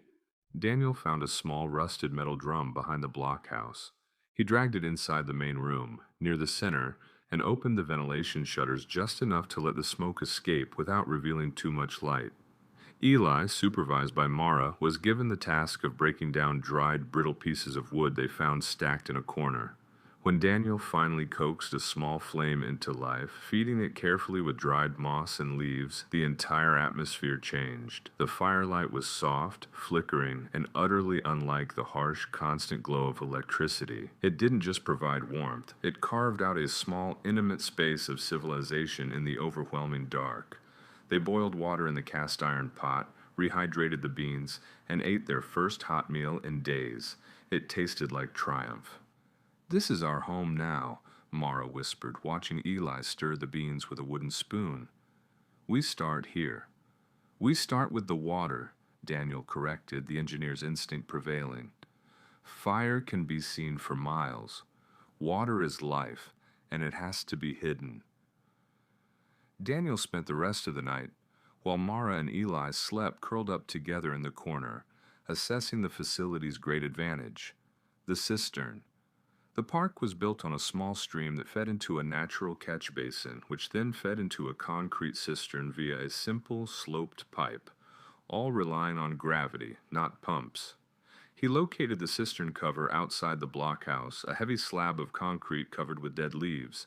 Daniel found a small rusted metal drum behind the blockhouse. He dragged it inside the main room, near the center, and opened the ventilation shutters just enough to let the smoke escape without revealing too much light. Eli, supervised by Mara, was given the task of breaking down dried, brittle pieces of wood they found stacked in a corner. When Daniel finally coaxed a small flame into life, feeding it carefully with dried moss and leaves, the entire atmosphere changed. The firelight was soft, flickering, and utterly unlike the harsh, constant glow of electricity. It didn't just provide warmth, it carved out a small, intimate space of civilization in the overwhelming dark. They boiled water in the cast iron pot, rehydrated the beans, and ate their first hot meal in days. It tasted like triumph. "This is our home now," Mara whispered, watching Eli stir the beans with a wooden spoon. "We start here." "We start with the water," Daniel corrected, the engineer's instinct prevailing. "Fire can be seen for miles. Water is life, and it has to be hidden." Daniel spent the rest of the night, while Mara and Eli slept curled up together in the corner, assessing the facility's great advantage, the cistern. The park was built on a small stream that fed into a natural catch basin, which then fed into a concrete cistern via a simple, sloped pipe, all relying on gravity, not pumps. He located the cistern cover outside the blockhouse, a heavy slab of concrete covered with dead leaves.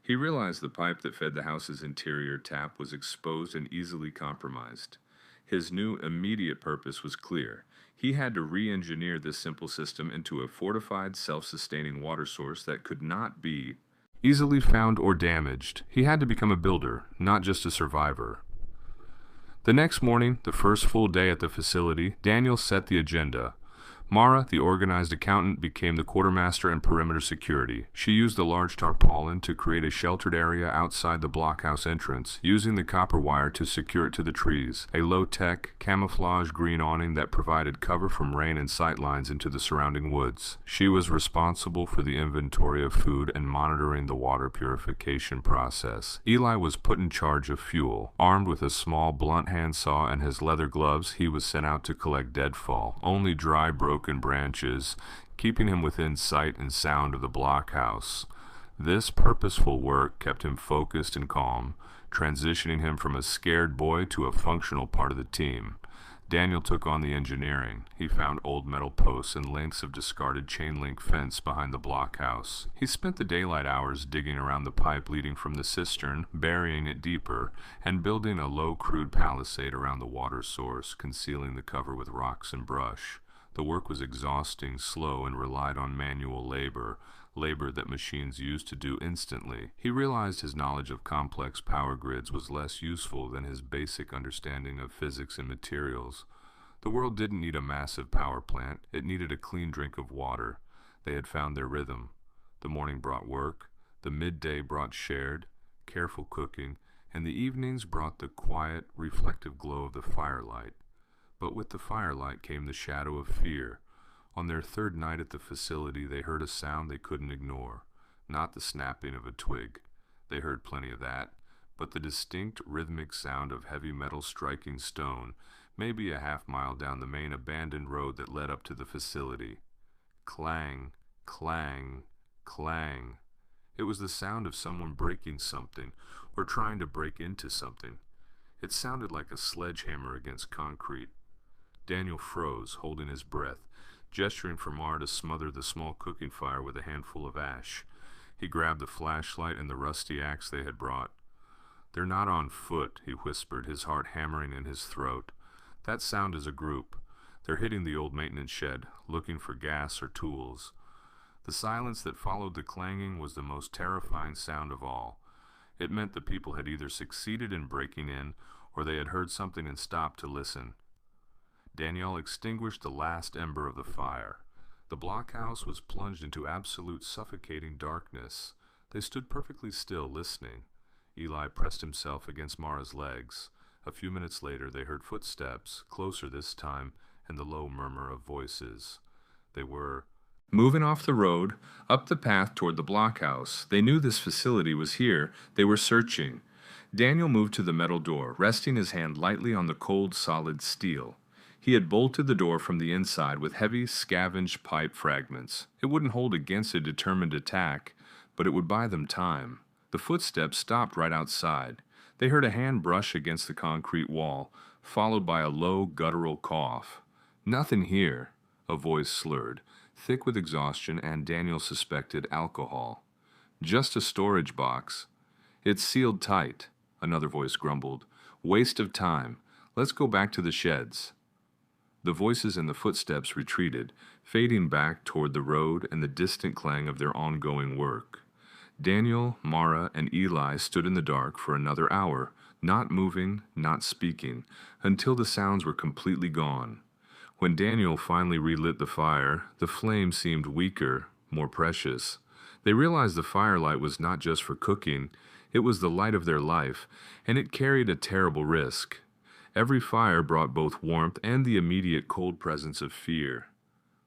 He realized the pipe that fed the house's interior tap was exposed and easily compromised. His new immediate purpose was clear. He had to re-engineer this simple system into a fortified, self-sustaining water source that could not be easily found or damaged. He had to become a builder, not just a survivor. The next morning, the first full day at the facility, Daniel set the agenda. Mara, the organized accountant, became the quartermaster and perimeter security. She used the large tarpaulin to create a sheltered area outside the blockhouse entrance, using the copper wire to secure it to the trees, a low-tech, camouflage green awning that provided cover from rain and sightlines into the surrounding woods. She was responsible for the inventory of food and monitoring the water purification process. Eli was put in charge of fuel. Armed with a small blunt handsaw and his leather gloves, he was sent out to collect deadfall, only dry, broken branches, keeping him within sight and sound of the blockhouse. This purposeful work kept him focused and calm, transitioning him from a scared boy to a functional part of the team. Daniel took on the engineering. He found old metal posts and lengths of discarded chain-link fence behind the blockhouse. He spent the daylight hours digging around the pipe leading from the cistern, burying it deeper, and building a low, crude palisade around the water source, concealing the cover with rocks and brush. The work was exhausting, slow, and relied on manual labor that machines used to do instantly. He realized his knowledge of complex power grids was less useful than his basic understanding of physics and materials. The world didn't need a massive power plant, it needed a clean drink of water. They had found their rhythm. The morning brought work, the midday brought shared, careful cooking, and the evenings brought the quiet, reflective glow of the firelight. But with the firelight came the shadow of fear. On their third night at the facility, they heard a sound they couldn't ignore. Not the snapping of a twig. They heard plenty of that, but the distinct rhythmic sound of heavy metal striking stone, maybe a half-mile down the main abandoned road that led up to the facility. Clang, clang, clang. It was the sound of someone breaking something, or trying to break into something. It sounded like a sledgehammer against concrete. Daniel froze, holding his breath, gesturing for Mara to smother the small cooking fire with a handful of ash. He grabbed the flashlight and the rusty axe they had brought. "They're not on foot," he whispered, his heart hammering in his throat. "That sound is a group. They're hitting the old maintenance shed, looking for gas or tools." The silence that followed the clanging was the most terrifying sound of all. It meant the people had either succeeded in breaking in, or they had heard something and stopped to listen. Daniel extinguished the last ember of the fire. The blockhouse was plunged into absolute suffocating darkness. They stood perfectly still, listening. Eli pressed himself against Mara's legs. A few minutes later, they heard footsteps, closer this time, and the low murmur of voices. They were Moving off the road, up the path toward the blockhouse. They knew this facility was here. They were searching. Daniel moved to the metal door, resting his hand lightly on the cold, solid steel. He had bolted the door from the inside with heavy, scavenged pipe fragments. It wouldn't hold against a determined attack, but it would buy them time. The footsteps stopped right outside. They heard a hand brush against the concrete wall, followed by a low, guttural cough. "Nothing here," a voice slurred, thick with exhaustion, and Daniel suspected alcohol. "Just a storage box. It's sealed tight," another voice grumbled. "Waste of time. Let's go back to the sheds." The voices and the footsteps retreated, fading back toward the road and the distant clang of their ongoing work. Daniel, Mara, and Eli stood in the dark for another hour, not moving, not speaking, until the sounds were completely gone. When Daniel finally relit the fire, the flame seemed weaker, more precious. They realized the firelight was not just for cooking, it was the light of their life, and it carried a terrible risk. Every fire brought both warmth and the immediate cold presence of fear.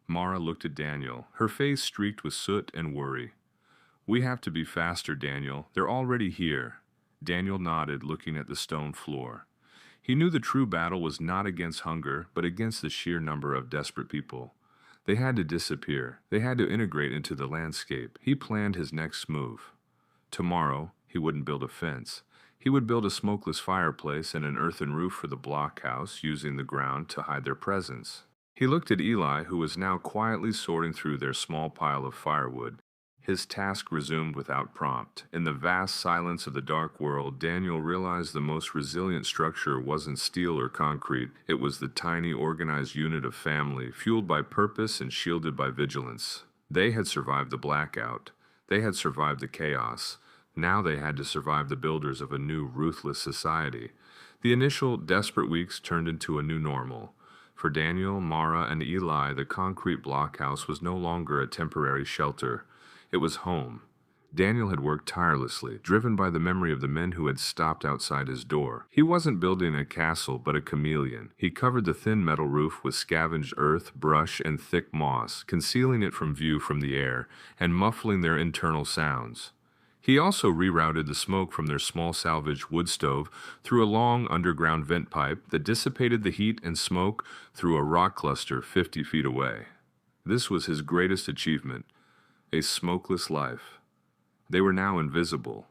Mara looked at Daniel, her face streaked with soot and worry. "We have to be faster, Daniel. They're already here." Daniel nodded, looking at the stone floor. He knew the true battle was not against hunger, but against the sheer number of desperate people. They had to disappear. They had to integrate into the landscape. He planned his next move. Tomorrow, he wouldn't build a fence. He would build a smokeless fireplace and an earthen roof for the blockhouse, using the ground to hide their presence. He looked at Eli, who was now quietly sorting through their small pile of firewood. His task resumed without prompt. In the vast silence of the dark world, Daniel realized the most resilient structure wasn't steel or concrete. It was the tiny, organized unit of family, fueled by purpose and shielded by vigilance. They had survived the blackout. They had survived the chaos. Now they had to survive the builders of a new, ruthless society. The initial, desperate weeks turned into a new normal. For Daniel, Mara, and Eli, the concrete blockhouse was no longer a temporary shelter. It was home. Daniel had worked tirelessly, driven by the memory of the men who had stopped outside his door. He wasn't building a castle, but a chameleon. He covered the thin metal roof with scavenged earth, brush, and thick moss, concealing it from view from the air, and muffling their internal sounds. He also rerouted the smoke from their small salvage wood stove through a long underground vent pipe that dissipated the heat and smoke through a rock cluster 50 feet away. This was his greatest achievement. A smokeless life. They were now invisible.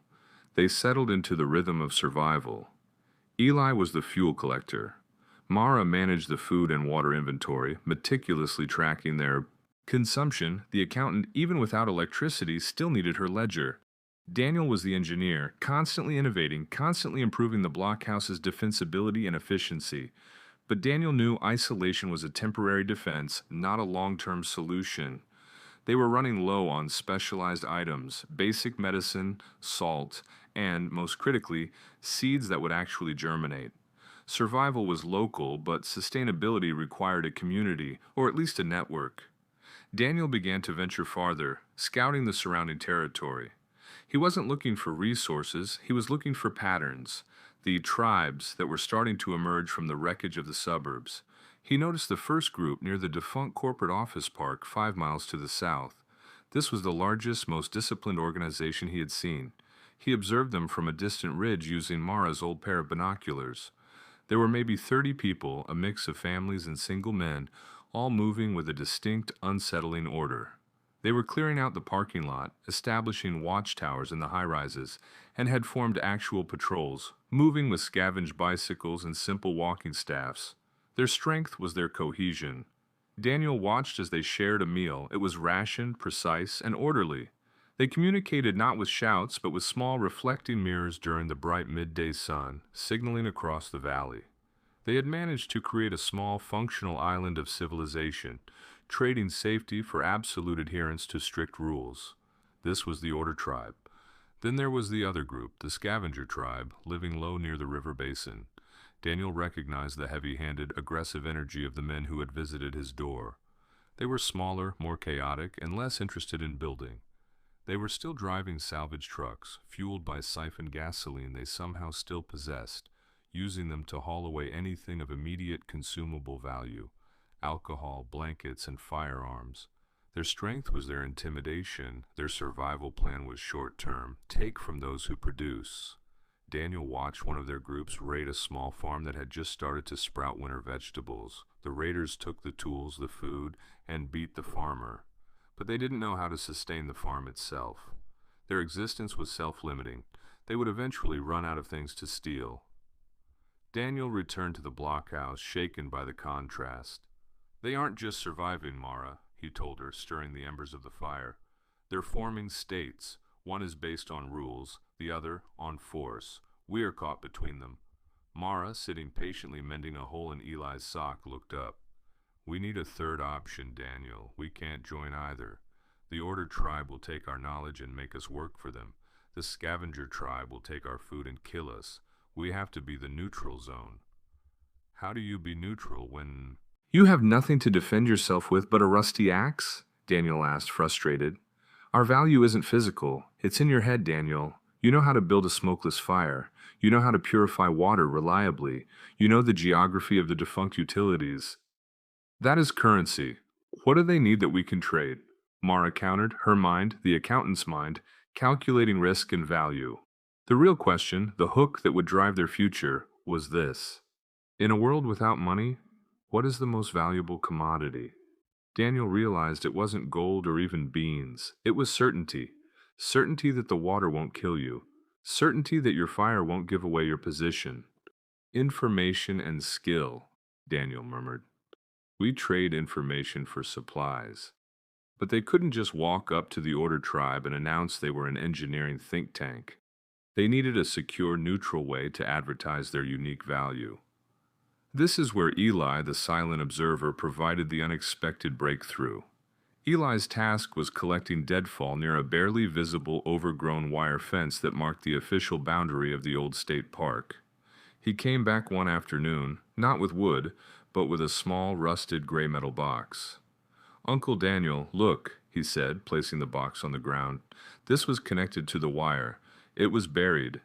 They settled into the rhythm of survival. Eli was the fuel collector. Mara managed the food and water inventory, meticulously tracking their consumption. The accountant, even without electricity, still needed her ledger. Daniel was the engineer, constantly innovating, constantly improving the blockhouse's defensibility and efficiency. But Daniel knew isolation was a temporary defense, not a long-term solution. They were running low on specialized items, basic medicine, salt, and, most critically, seeds that would actually germinate. Survival was local, but sustainability required a community, or at least a network. Daniel began to venture farther, scouting the surrounding territory. He wasn't looking for resources, he was looking for patterns, the tribes that were starting to emerge from the wreckage of the suburbs. He noticed the first group near the defunct corporate office park 5 miles to the south. This was the largest, most disciplined organization he had seen. He observed them from a distant ridge using Mara's old pair of binoculars. There were maybe 30 people, a mix of families and single men, all moving with a distinct, unsettling order. They were clearing out the parking lot, establishing watchtowers in the high-rises, and had formed actual patrols, moving with scavenged bicycles and simple walking staffs. Their strength was their cohesion. Daniel watched as they shared a meal. It was rationed, precise, and orderly. They communicated not with shouts, but with small reflecting mirrors during the bright midday sun, signaling across the valley. They had managed to create a small, functional island of civilization, trading safety for absolute adherence to strict rules. This was the Order tribe. Then there was the other group, the Scavenger tribe, living low near the river basin. Daniel recognized the heavy-handed, aggressive energy of the men who had visited his door. They were smaller, more chaotic, and less interested in building. They were still driving salvage trucks, fueled by siphoned gasoline they somehow still possessed, using them to haul away anything of immediate consumable value: alcohol, blankets, and firearms. Their strength was their intimidation. Their survival plan was short-term. Take from those who produce. Daniel watched one of their groups raid a small farm that had just started to sprout winter vegetables. The raiders took the tools, the food, and beat the farmer. But they didn't know how to sustain the farm itself. Their existence was self-limiting. They would eventually run out of things to steal. Daniel returned to the blockhouse, shaken by the contrast. "They aren't just surviving, Mara," he told her, stirring the embers of the fire. "They're forming states. One is based on rules, the other on force. We are caught between them." Mara, sitting patiently mending a hole in Eli's sock, looked up. "We need a third option, Daniel. We can't join either. The Order tribe will take our knowledge and make us work for them. The scavenger tribe will take our food and kill us. We have to be the neutral zone." "How do you be neutral when—" "You have nothing to defend yourself with but a rusty axe?" Daniel asked, frustrated. "Our value isn't physical. It's in your head, Daniel. You know how to build a smokeless fire. You know how to purify water reliably. You know the geography of the defunct utilities. That is currency. What do they need that we can trade?" Mara countered, her mind, the accountant's mind, calculating risk and value. The real question, the hook that would drive their future, was this: in a world without money, what is the most valuable commodity? Daniel realized it wasn't gold or even beans. It was certainty. Certainty that the water won't kill you. Certainty that your fire won't give away your position. "Information and skill," Daniel murmured. "We trade information for supplies." But they couldn't just walk up to the Order tribe and announce they were an engineering think tank. They needed a secure, neutral way to advertise their unique value. This is where Eli, the silent observer, provided the unexpected breakthrough. Eli's task was collecting deadfall near a barely visible, overgrown wire fence that marked the official boundary of the old state park. He came back one afternoon, not with wood, but with a small, rusted gray metal box. "Uncle Daniel, look," he said, placing the box on the ground. This was connected to the wire. It was buried.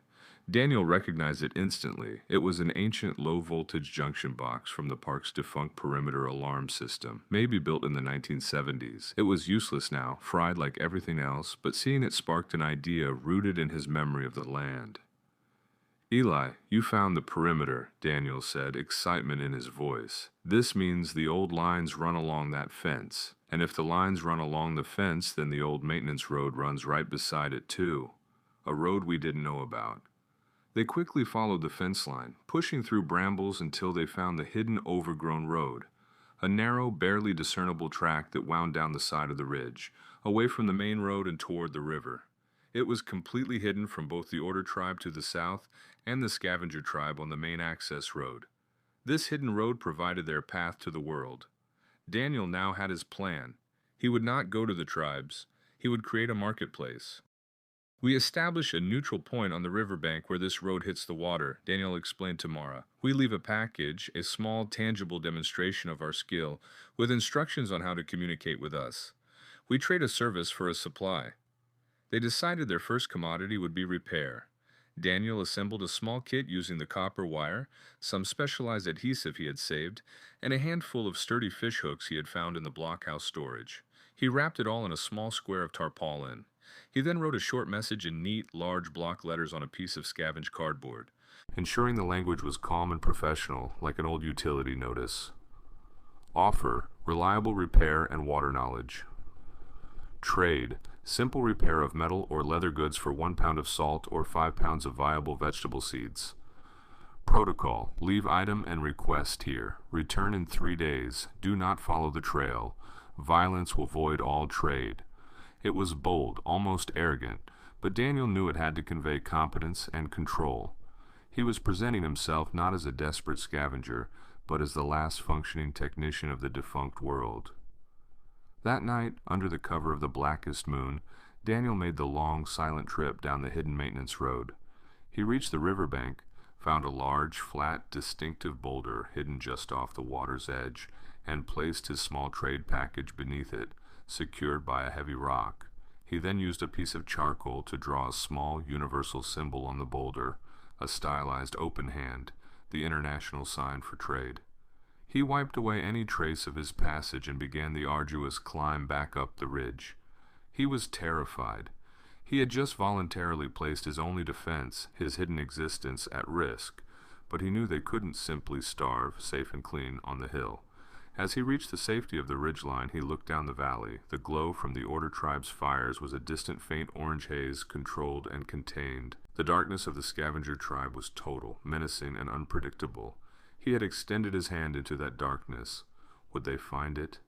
Daniel recognized it instantly. It was an ancient low-voltage junction box from the park's defunct perimeter alarm system, maybe built in the 1970s. It was useless now, fried like everything else, but seeing it sparked an idea rooted in his memory of the land. "Eli, you found the perimeter," Daniel said, excitement in his voice. "This means the old lines run along that fence. And if the lines run along the fence, then the old maintenance road runs right beside it too. A road we didn't know about." They quickly followed the fence line, pushing through brambles until they found the hidden, overgrown road. A narrow, barely discernible track that wound down the side of the ridge, away from the main road and toward the river. It was completely hidden from both the Order tribe to the south and the scavenger tribe on the main access road. This hidden road provided their path to the world. Daniel now had his plan. He would not go to the tribes. He would create a marketplace. "We establish a neutral point on the riverbank where this road hits the water," Daniel explained to Mara. "We leave a package, a small, tangible demonstration of our skill, with instructions on how to communicate with us. We trade a service for a supply." They decided their first commodity would be repair. Daniel assembled a small kit using the copper wire, some specialized adhesive he had saved, and a handful of sturdy fish hooks he had found in the blockhouse storage. He wrapped it all in a small square of tarpaulin. He then wrote a short message in neat, large block letters on a piece of scavenged cardboard, ensuring the language was calm and professional, like an old utility notice. Offer: reliable repair and water knowledge. Trade: simple repair of metal or leather goods for 1 pound of salt or 5 pounds of viable vegetable seeds. Protocol: leave item and request here. Return in 3 days. Do not follow the trail. Violence will void all trade. It was bold, almost arrogant, but Daniel knew it had to convey competence and control. He was presenting himself not as a desperate scavenger, but as the last functioning technician of the defunct world. That night, under the cover of the blackest moon, Daniel made the long, silent trip down the hidden maintenance road. He reached the riverbank, found a large, flat, distinctive boulder hidden just off the water's edge, and placed his small trade package beneath it, secured by a heavy rock. He then used a piece of charcoal to draw a small, universal symbol on the boulder, a stylized open hand, the international sign for trade. He wiped away any trace of his passage and began the arduous climb back up the ridge. He was terrified. He had just voluntarily placed his only defense, his hidden existence, at risk, but he knew they couldn't simply starve, safe and clean, on the hill. As he reached the safety of the ridgeline, he looked down the valley. The glow from the Order tribe's fires was a distant faint orange haze, controlled and contained. The darkness of the scavenger tribe was total, menacing, and unpredictable. He had extended his hand into that darkness. Would they find it?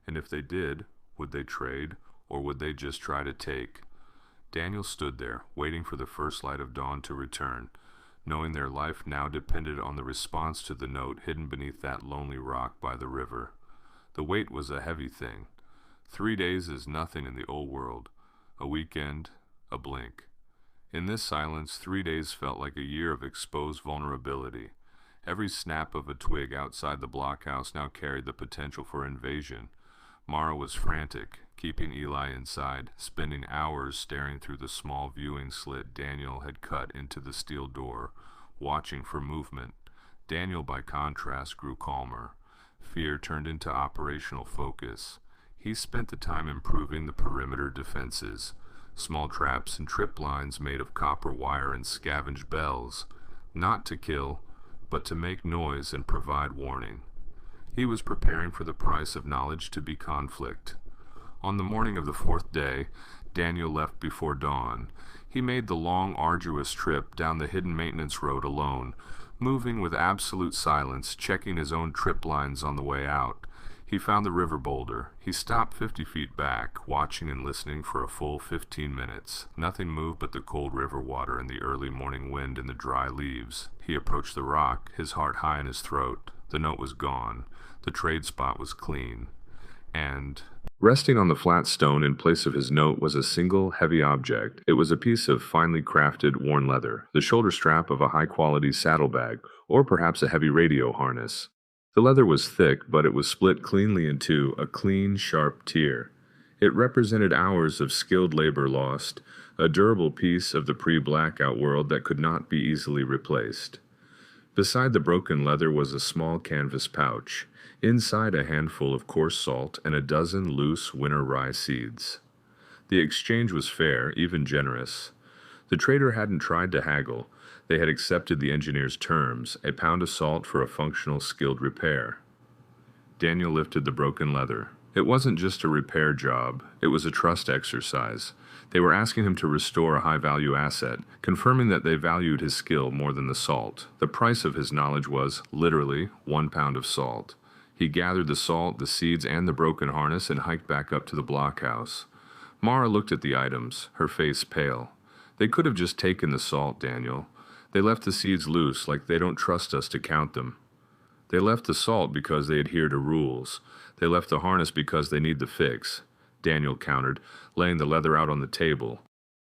And if they did, would they trade, or would they just try to take? Daniel stood there, waiting for the first light of dawn to return, knowing their life now depended on the response to the note hidden beneath that lonely rock by the river. The weight was a heavy thing. 3 days is nothing in the old world. A weekend, a blink. In this silence, 3 days felt like a year of exposed vulnerability. Every snap of a twig outside the blockhouse now carried the potential for invasion. Mara was frantic, keeping Eli inside, spending hours staring through the small viewing slit Daniel had cut into the steel door, watching for movement. Daniel, by contrast, grew calmer. Fear turned into operational focus. He spent the time improving the perimeter defenses, small traps and trip lines made of copper wire and scavenged bells, not to kill, but to make noise and provide warning. He was preparing for the price of knowledge to be conflict. On the morning of the 4th day, Daniel left before dawn. He made the long, arduous trip down the hidden maintenance road alone, moving with absolute silence, checking his own trip lines on the way out. He found the river boulder. He stopped 50 feet back, watching and listening for a full 15 minutes. Nothing moved but the cold river water and the early morning wind and the dry leaves. He approached the rock, his heart high in his throat. The note was gone. The trade spot was clean. And resting on the flat stone in place of his note was a single, heavy object. It was a piece of finely crafted, worn leather, the shoulder strap of a high-quality saddlebag, or perhaps a heavy radio harness. The leather was thick, but it was split cleanly in two, a clean, sharp tear. It represented hours of skilled labor lost, a durable piece of the pre-blackout world that could not be easily replaced. Beside the broken leather was a small canvas pouch, inside a handful of coarse salt and a dozen loose winter rye seeds. The exchange was fair, even generous. The trader hadn't tried to haggle. They had accepted the engineer's terms, a pound of salt for a functional, skilled repair. Daniel lifted the broken leather. It wasn't just a repair job, it was a trust exercise. They were asking him to restore a high-value asset, confirming that they valued his skill more than the salt. The price of his knowledge was, literally, 1 pound of salt. He gathered the salt, the seeds, and the broken harness and hiked back up to the blockhouse. Mara looked at the items, her face pale. They could have just taken the salt, Daniel. They left the seeds loose, like they don't trust us to count them. They left the salt because they adhere to rules. They left the harness because they need the fix, Daniel countered, laying the leather out on the table.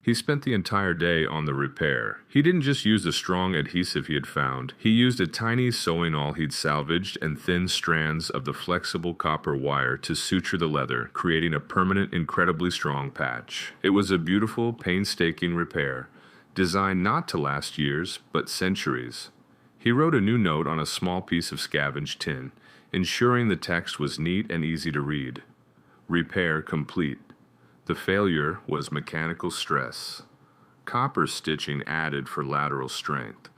He spent the entire day on the repair. He didn't just use the strong adhesive he had found. He used a tiny sewing awl he'd salvaged and thin strands of the flexible copper wire to suture the leather, creating a permanent, incredibly strong patch. It was a beautiful, painstaking repair, designed not to last years, but centuries. He wrote a new note on a small piece of scavenged tin, ensuring the text was neat and easy to read. Repair complete. The failure was mechanical stress. Copper stitching added for lateral strength.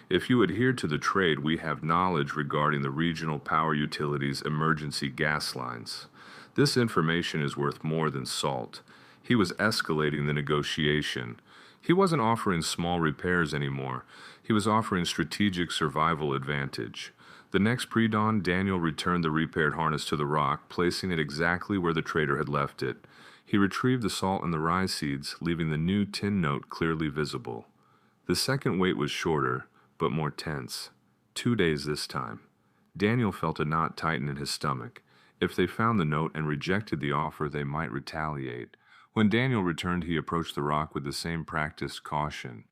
If you adhere to the trade, we have knowledge regarding the regional power utilities' emergency gas lines. This information is worth more than salt. He was escalating the negotiation. He wasn't offering small repairs anymore. He was offering strategic survival advantage. The next pre-dawn, Daniel returned the repaired harness to the rock, placing it exactly where the trader had left it. He retrieved the salt and the rye seeds, leaving the new tin note clearly visible. The second wait was shorter, but more tense. 2 days this time. Daniel felt a knot tighten in his stomach. If they found the note and rejected the offer, they might retaliate. When Daniel returned, he approached the rock with the same practiced caution.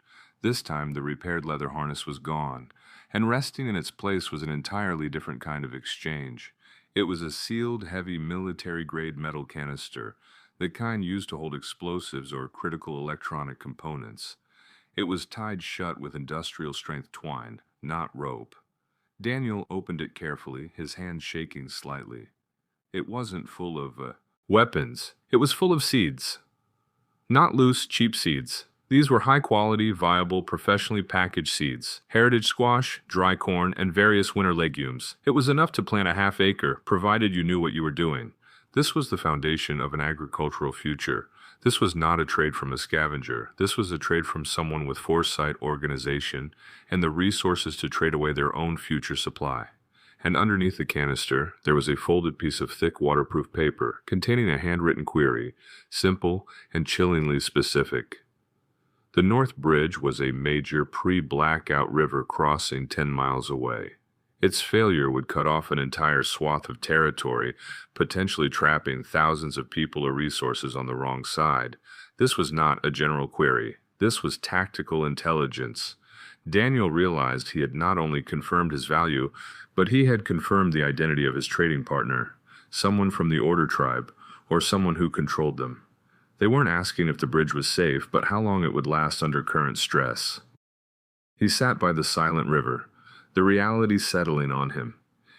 This time, the repaired leather harness was gone, and resting in its place was an entirely different kind of exchange. It was a sealed, heavy, military-grade metal canister, the kind used to hold explosives or critical electronic components. It was tied shut with industrial-strength twine, not rope. Daniel opened it carefully, his hand shaking slightly. It wasn't full of weapons. It was full of seeds. Not loose, cheap seeds. These were high-quality, viable, professionally packaged seeds. Heritage squash, dry corn, and various winter legumes. It was enough to plant a half-acre, provided you knew what you were doing. This was the foundation of an agricultural future. This was not a trade from a scavenger. This was a trade from someone with foresight, organization, and the resources to trade away their own future supply. And underneath the canister, there was a folded piece of thick waterproof paper containing a handwritten query, simple and chillingly specific. The North Bridge was a major pre-blackout river crossing 10 miles away. Its failure would cut off an entire swath of territory, potentially trapping thousands of people or resources on the wrong side. This was not a general query. This was tactical intelligence. Daniel realized he had not only confirmed his value, but he had confirmed the identity of his trading partner, someone from the Order tribe, or someone who controlled them. They weren't asking if the bridge was safe, but how long it would last under current stress. He sat by the silent river, the reality settling on him.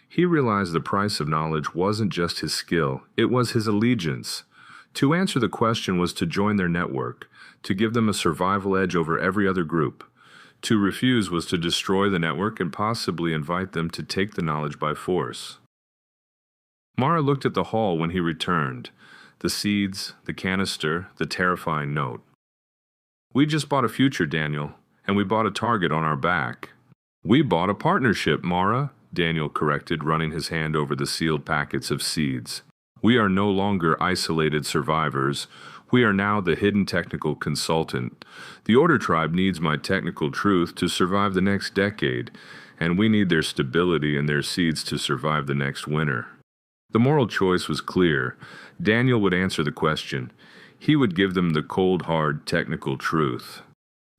He realized the price of knowledge wasn't just his skill, it was his allegiance. To answer the question was to join their network, to give them a survival edge over every other group. To refuse was to destroy the network and possibly invite them to take the knowledge by force. Mara looked at the hall when he returned. The seeds, the canister, the terrifying note. "We just bought a future, Daniel, and we bought a target on our back." "We bought a partnership, Mara," Daniel corrected, running his hand over the sealed packets of seeds. "We are no longer isolated survivors. We are now the hidden technical consultant. The Order tribe needs my technical truth to survive the next decade, and we need their stability and their seeds to survive the next winter." The moral choice was clear. Daniel would answer the question. He would give them the cold, hard, technical truth.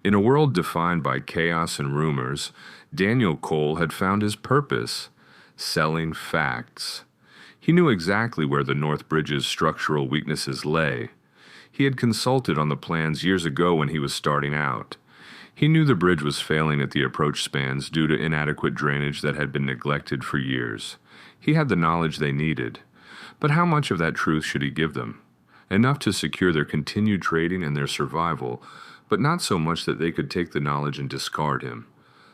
In a world defined by chaos and rumors, Daniel Cole had found his purpose, selling facts. He knew exactly where the North Bridge's structural weaknesses lay. He had consulted on the plans years ago when he was starting out. He knew the bridge was failing at the approach spans due to inadequate drainage that had been neglected for years. He had the knowledge they needed. But how much of that truth should he give them? Enough to secure their continued trading and their survival, but not so much that they could take the knowledge and discard him.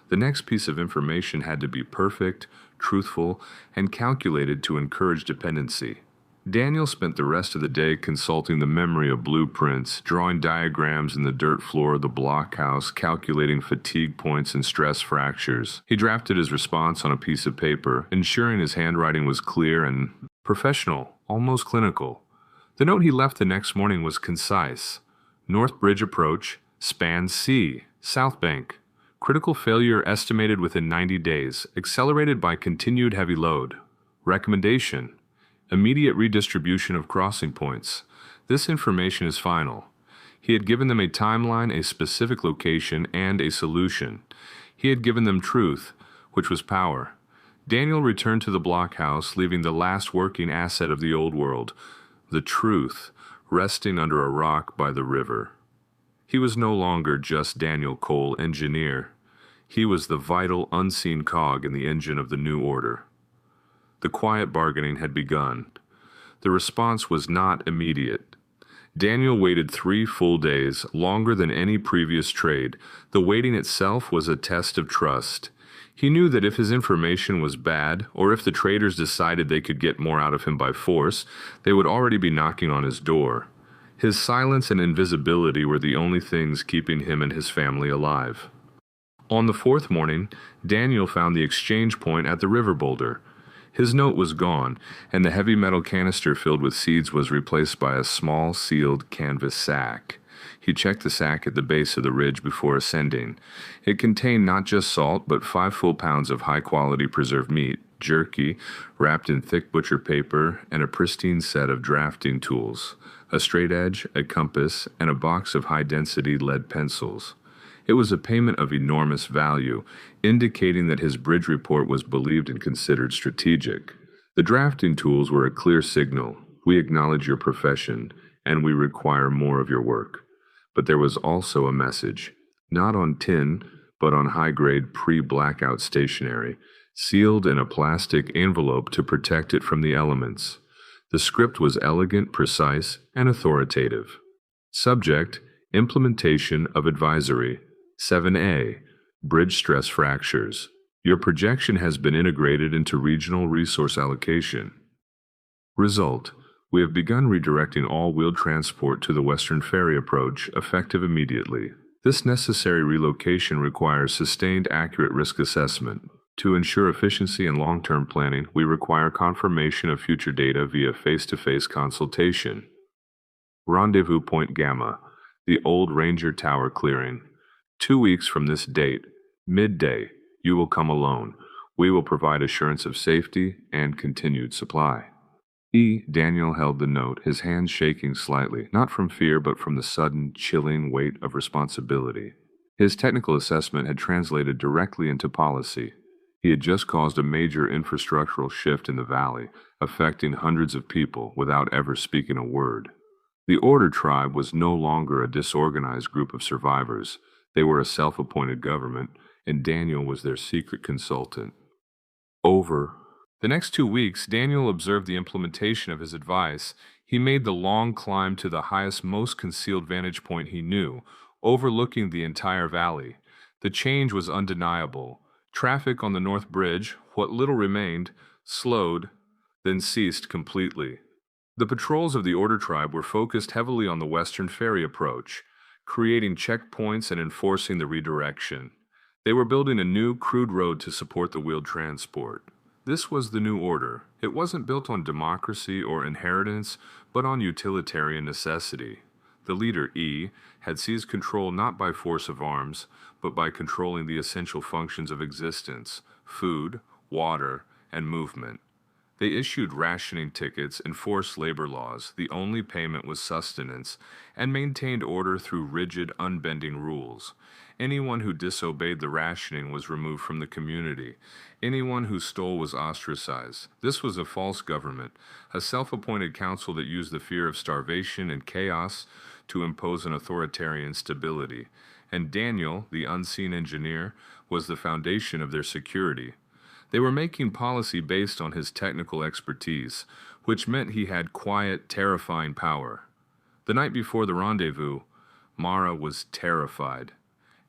The next piece of information had to be perfect, truthful, and calculated to encourage dependency. Daniel spent the rest of the day consulting the memory of blueprints, drawing diagrams in the dirt floor of the blockhouse, calculating fatigue points and stress fractures. He drafted his response on a piece of paper, ensuring his handwriting was clear and professional, almost clinical. The note he left the next morning was concise. North Bridge approach, span C, South Bank. Critical failure estimated within 90 days, accelerated by continued heavy load. Recommendation: immediate redistribution of crossing points. This information is final. He had given them a timeline, a specific location, and a solution. He had given them truth, which was power. Daniel returned to the blockhouse, leaving the last working asset of the old world, the truth, resting under a rock by the river. He was no longer just Daniel Cole, engineer. He was the vital, unseen cog in the engine of the new order. The quiet bargaining had begun. The response was not immediate. Daniel waited 3 full days, longer than any previous trade. The waiting itself was a test of trust. He knew that if his information was bad, or if the traders decided they could get more out of him by force, they would already be knocking on his door. His silence and invisibility were the only things keeping him and his family alive. On the 4th morning, Daniel found the exchange point at the river boulder. His note was gone, and the heavy metal canister filled with seeds was replaced by a small, sealed canvas sack. He checked the sack at the base of the ridge before ascending. It contained not just salt, but 5 full pounds of high-quality preserved meat, jerky, wrapped in thick butcher paper, and a pristine set of drafting tools, a straight edge, a compass, and a box of high-density lead pencils. It was a payment of enormous value, indicating that his bridge report was believed and considered strategic. The drafting tools were a clear signal. We acknowledge your profession, and we require more of your work. But there was also a message, not on tin, but on high-grade pre-blackout stationery, sealed in a plastic envelope to protect it from the elements. The script was elegant, precise, and authoritative. Subject: Implementation of Advisory. 7A. Bridge stress fractures. Your projection has been integrated into regional resource allocation. Result: We have begun redirecting all wheeled transport to the Western Ferry approach, effective immediately. This necessary relocation requires sustained, accurate risk assessment. To ensure efficiency and long-term planning, we require confirmation of future data via face-to-face consultation. Rendezvous Point Gamma, the old Ranger Tower clearing. 2 weeks from this date, midday, you will come alone. We will provide assurance of safety and continued supply. Daniel held the note, his hands shaking slightly, not from fear but from the sudden, chilling weight of responsibility. His technical assessment had translated directly into policy. He had just caused a major infrastructural shift in the valley, affecting hundreds of people without ever speaking a word. The Order Tribe was no longer a disorganized group of survivors. They were a self-appointed government, and Daniel was their secret consultant. Over. The next 2 weeks, Daniel observed the implementation of his advice. He made the long climb to the highest, most concealed vantage point he knew, overlooking the entire valley. The change was undeniable. Traffic on the North Bridge, what little remained, slowed, then ceased completely. The patrols of the Order Tribe were focused heavily on the Western Ferry approach, creating checkpoints and enforcing the redirection. They were building a new, crude road to support the wheeled transport. This was the new order. It wasn't built on democracy or inheritance, but on utilitarian necessity. The leader, had seized control not by force of arms, but by controlling the essential functions of existence: food, water, and movement. They issued rationing tickets, enforced labor laws, the only payment was sustenance, and maintained order through rigid, unbending rules. Anyone who disobeyed the rationing was removed from the community. Anyone who stole was ostracized. This was a false government, a self-appointed council that used the fear of starvation and chaos to impose an authoritarian stability. And Daniel, the unseen engineer, was the foundation of their security. They were making policy based on his technical expertise, which meant he had quiet, terrifying power. The night before the rendezvous, Mara was terrified.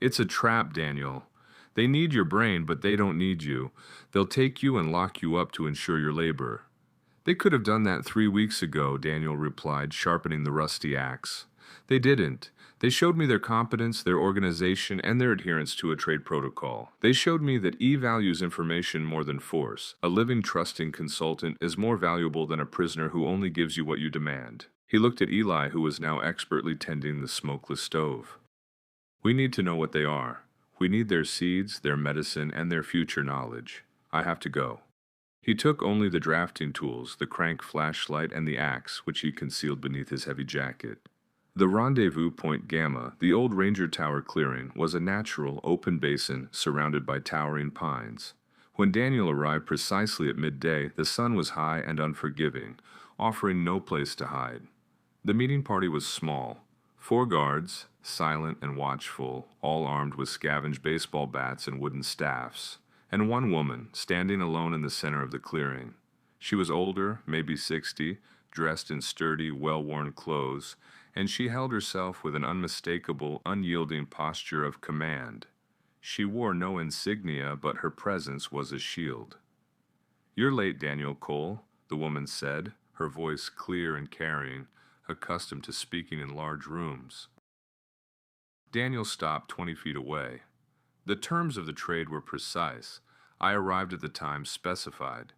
"It's a trap, Daniel. They need your brain, but they don't need you. They'll take you and lock you up to ensure your labor." "They could have done that 3 weeks ago," Daniel replied, sharpening the rusty axe. "They didn't. They showed me their competence, their organization, and their adherence to a trade protocol. They showed me that values information more than force. A living, trusting consultant is more valuable than a prisoner who only gives you what you demand." He looked at Eli, who was now expertly tending the smokeless stove. "We need to know what they are. We need their seeds, their medicine, and their future knowledge. I have to go." He took only the drafting tools, the crank flashlight, and the axe, which he concealed beneath his heavy jacket. The Rendezvous Point Gamma, the old Ranger Tower clearing, was a natural, open basin surrounded by towering pines. When Daniel arrived precisely at midday, the sun was high and unforgiving, offering no place to hide. The meeting party was small. 4 guards, silent and watchful, all armed with scavenged baseball bats and wooden staffs, and 1 woman, standing alone in the center of the clearing. She was older, maybe 60, dressed in sturdy, well-worn clothes, and she held herself with an unmistakable, unyielding posture of command. She wore no insignia, but her presence was a shield. "You're late, Daniel Cole," the woman said, her voice clear and carrying, accustomed to speaking in large rooms. Daniel stopped 20 feet away. "The terms of the trade were precise. I arrived at the time specified."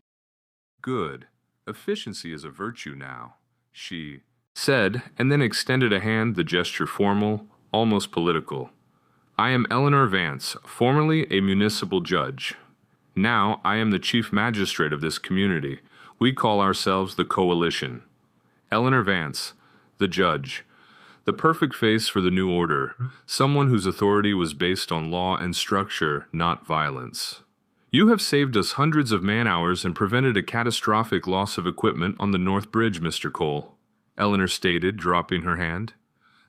"Good. Efficiency is a virtue now," she said, and then extended a hand, the gesture formal, almost political. "I am Eleanor Vance, formerly a municipal judge. Now I am the chief magistrate of this community. We call ourselves the Coalition. Eleanor Vance, the judge. The perfect face for the new order, someone whose authority was based on law and structure, not violence. You have saved us hundreds of man-hours and prevented a catastrophic loss of equipment on the North Bridge, Mr. Cole," Eleanor stated, dropping her hand.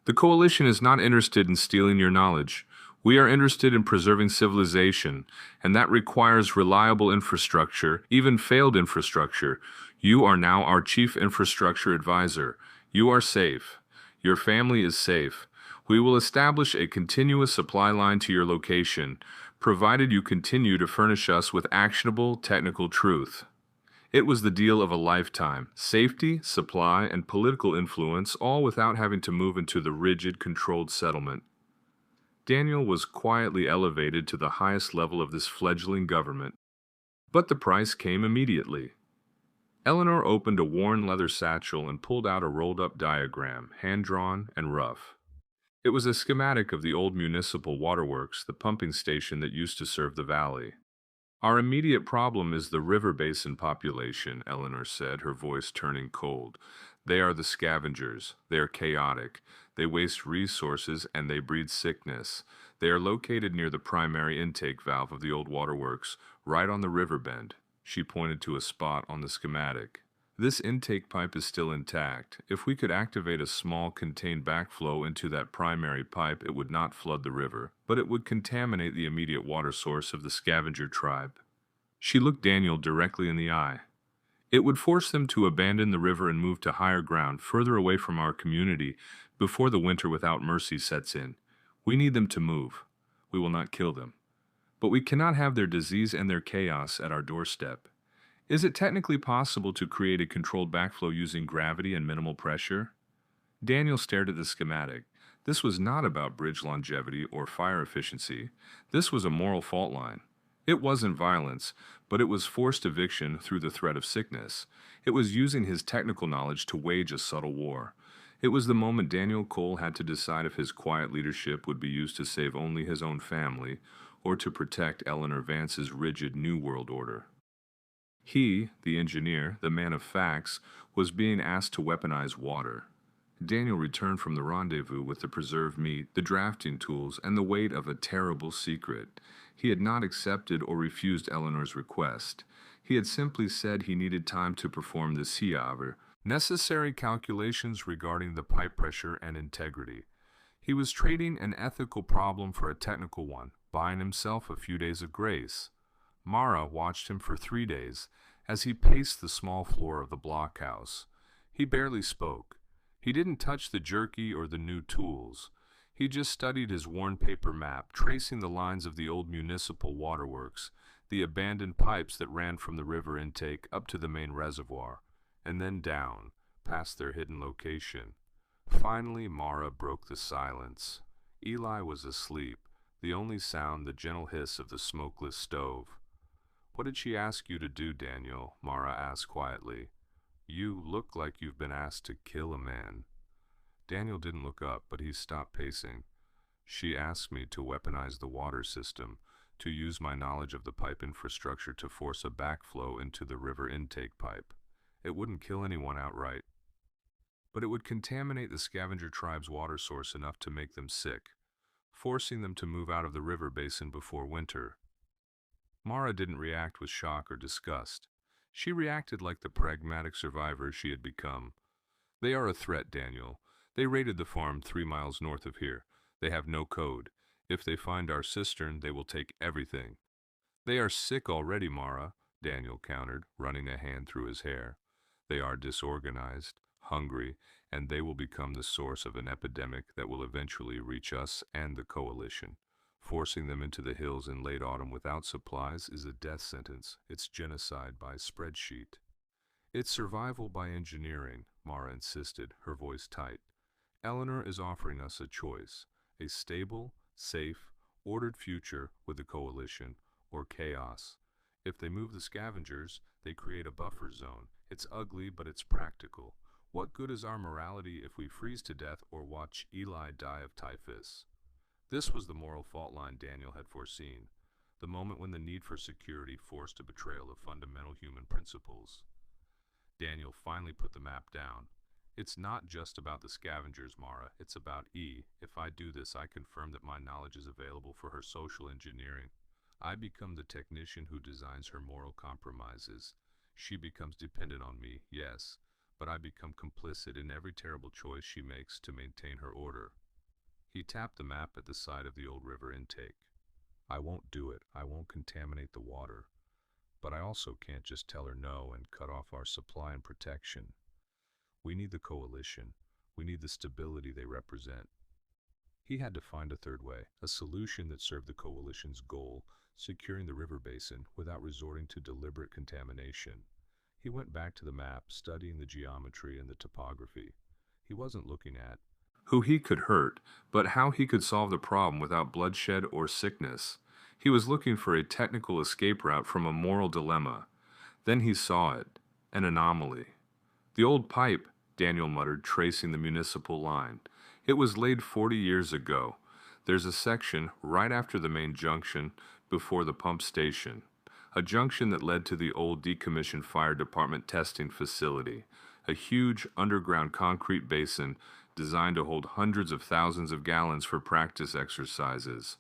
"The Coalition is not interested in stealing your knowledge. We are interested in preserving civilization, and that requires reliable infrastructure, even failed infrastructure. You are now our chief infrastructure advisor. You are safe. Your family is safe. We will establish a continuous supply line to your location, provided you continue to furnish us with actionable technical truth. It was the deal of a lifetime. Safety, supply, and political influence, all without having to move into the rigid, controlled settlement. Daniel was quietly elevated to the highest level of this fledgling government. But the price came immediately. Eleanor opened a worn leather satchel and pulled out a rolled-up diagram, hand-drawn and rough. It was a schematic of the old municipal waterworks, the pumping station that used to serve the valley. Our immediate problem is the river basin population, Eleanor said, her voice turning cold. They are the scavengers. They are chaotic. They waste resources and they breed sickness. They are located near the primary intake valve of the old waterworks, right on the river bend. She pointed to a spot on the schematic. This intake pipe is still intact. If we could activate a small contained backflow into that primary pipe, it would not flood the river, but it would contaminate the immediate water source of the scavenger tribe. She looked Daniel directly in the eye. It would force them to abandon the river and move to higher ground, further away from our community, before the winter without mercy sets in. We need them to move. We will not kill them. But we cannot have their disease and their chaos at our doorstep. Is it technically possible to create a controlled backflow using gravity and minimal pressure? Daniel stared at the schematic. This was not about bridge longevity or fire efficiency. This was a moral fault line. It wasn't violence, but it was forced eviction through the threat of sickness. It was using his technical knowledge to wage a subtle war. It was the moment Daniel Cole had to decide if his quiet leadership would be used to save only his own family or to protect Eleanor Vance's rigid New World Order. He, the engineer, the man of facts, was being asked to weaponize water. Daniel returned from the rendezvous with the preserved meat, the drafting tools, and the weight of a terrible secret. He had not accepted or refused Eleanor's request. He had simply said he needed time to perform the CIAVR, necessary calculations regarding the pipe pressure and integrity. He was trading an ethical problem for a technical one, buying himself a few days of grace. Mara watched him for 3 days as he paced the small floor of the blockhouse. He barely spoke. He didn't touch the jerky or the new tools. He just studied his worn paper map, tracing the lines of the old municipal waterworks, the abandoned pipes that ran from the river intake up to the main reservoir, and then down, past their hidden location. Finally, Mara broke the silence. Eli was asleep, the only sound the gentle hiss of the smokeless stove. "What did she ask you to do, Daniel?" Mara asked quietly. "You look like you've been asked to kill a man." Daniel didn't look up, but he stopped pacing. "She asked me to weaponize the water system, to use my knowledge of the pipe infrastructure to force a backflow into the river intake pipe. It wouldn't kill anyone outright, but it would contaminate the scavenger tribe's water source enough to make them sick, forcing them to move out of the river basin before winter." Mara didn't react with shock or disgust. She reacted like the pragmatic survivor she had become. "They are a threat, Daniel. They raided the farm 3 miles north of here. They have no code. If they find our cistern, they will take everything." "They are sick already, Mara," Daniel countered, running a hand through his hair. "They are disorganized, hungry, and they will become the source of an epidemic that will eventually reach us and the coalition. Forcing them into the hills in late autumn without supplies is a death sentence. It's genocide by spreadsheet." "It's survival by engineering," Mara insisted, her voice tight. "Eleanor is offering us a choice, a stable, safe, ordered future with the coalition, or chaos. If they move the scavengers, they create a buffer zone. It's ugly, but it's practical. What good is our morality if we freeze to death or watch Eli die of typhus?" This was the moral fault line Daniel had foreseen, the moment when the need for security forced a betrayal of fundamental human principles. Daniel finally put the map down. "It's not just about the scavengers, Mara. It's about E. If I do this, I confirm that my knowledge is available for her social engineering. I become the technician who designs her moral compromises. She becomes dependent on me, yes, but I become complicit in every terrible choice she makes to maintain her order." He tapped the map at the side of the old river intake. I won't do it. I won't contaminate the water. But I also can't just tell her no and cut off our supply and protection. We need the coalition. We need the stability they represent. He had to find a third way, a solution that served the coalition's goal, securing the river basin without resorting to deliberate contamination. He went back to the map, studying the geometry and the topography. He wasn't looking at who he could hurt, but how he could solve the problem without bloodshed or sickness. He was looking for a technical escape route from a moral dilemma. Then he saw it, an anomaly. The old pipe, Daniel muttered, tracing the municipal line. It was laid 40 years ago. There's a section right after the main junction before the pump station, a junction that led to the old decommissioned fire department testing facility, a huge underground concrete basin designed to hold hundreds of thousands of gallons for practice exercises.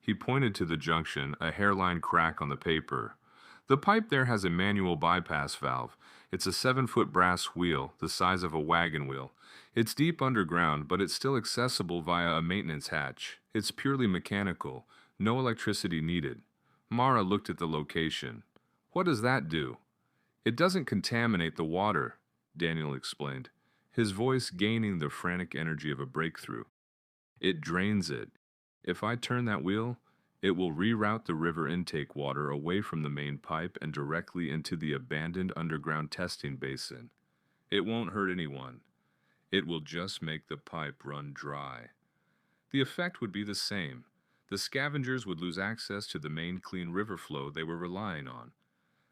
He pointed to the junction, a hairline crack on the paper. The pipe there has a manual bypass valve. It's a 7-foot brass wheel, the size of a wagon wheel. It's deep underground, but it's still accessible via a maintenance hatch. It's purely mechanical, no electricity needed. Mara looked at the location. What does that do? It doesn't contaminate the water, Daniel explained, his voice gaining the frantic energy of a breakthrough. It drains it. If I turn that wheel, it will reroute the river intake water away from the main pipe and directly into the abandoned underground testing basin. It won't hurt anyone. It will just make the pipe run dry. The effect would be the same. The scavengers would lose access to the main clean river flow they were relying on.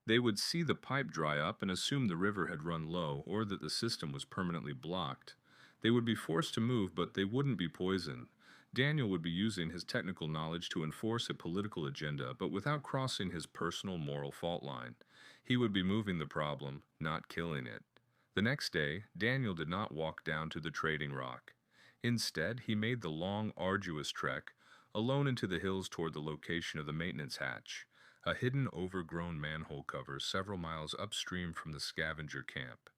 They would see the pipe dry up and assume the river had run low or that the system was permanently blocked. They would be forced to move, but they wouldn't be poisoned. Daniel would be using his technical knowledge to enforce a political agenda, but without crossing his personal moral fault line. He would be moving the problem, not killing it. The next day, Daniel did not walk down to the trading rock. Instead, he made the long, arduous trek, alone into the hills toward the location of the maintenance hatch, a hidden, overgrown manhole cover several miles upstream from the scavenger camp.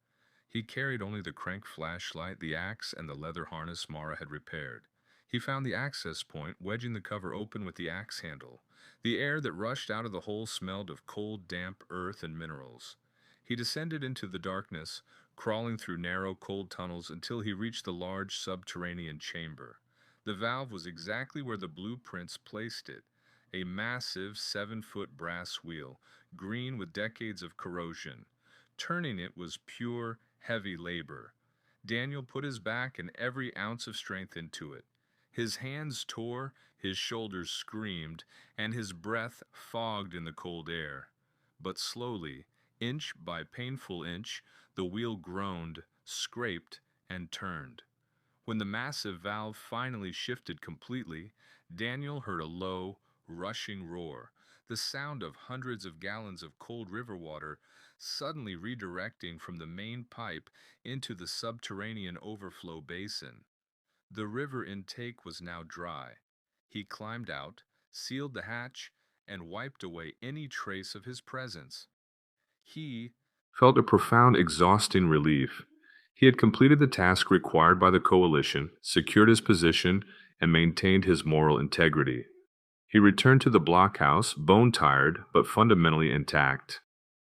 He carried only the crank flashlight, the axe, and the leather harness Mara had repaired. He found the access point, wedging the cover open with the axe handle. The air that rushed out of the hole smelled of cold, damp earth and minerals. He descended into the darkness, crawling through narrow, cold tunnels until he reached the large subterranean chamber. The valve was exactly where the blueprints placed it, a massive 7-foot brass wheel, green with decades of corrosion. Turning it was pure, heavy labor. Daniel put his back and every ounce of strength into it. His hands tore, his shoulders screamed, and his breath fogged in the cold air. But slowly, inch by painful inch, the wheel groaned, scraped, and turned. When the massive valve finally shifted completely, Daniel heard a low, rushing roar, the sound of hundreds of gallons of cold river water suddenly redirecting from the main pipe into the subterranean overflow basin. The river intake was now dry. He climbed out, sealed the hatch, and wiped away any trace of his presence. He felt a profound, exhausting relief. He had completed the task required by the coalition, secured his position, and maintained his moral integrity. He returned to the blockhouse, bone-tired but fundamentally intact.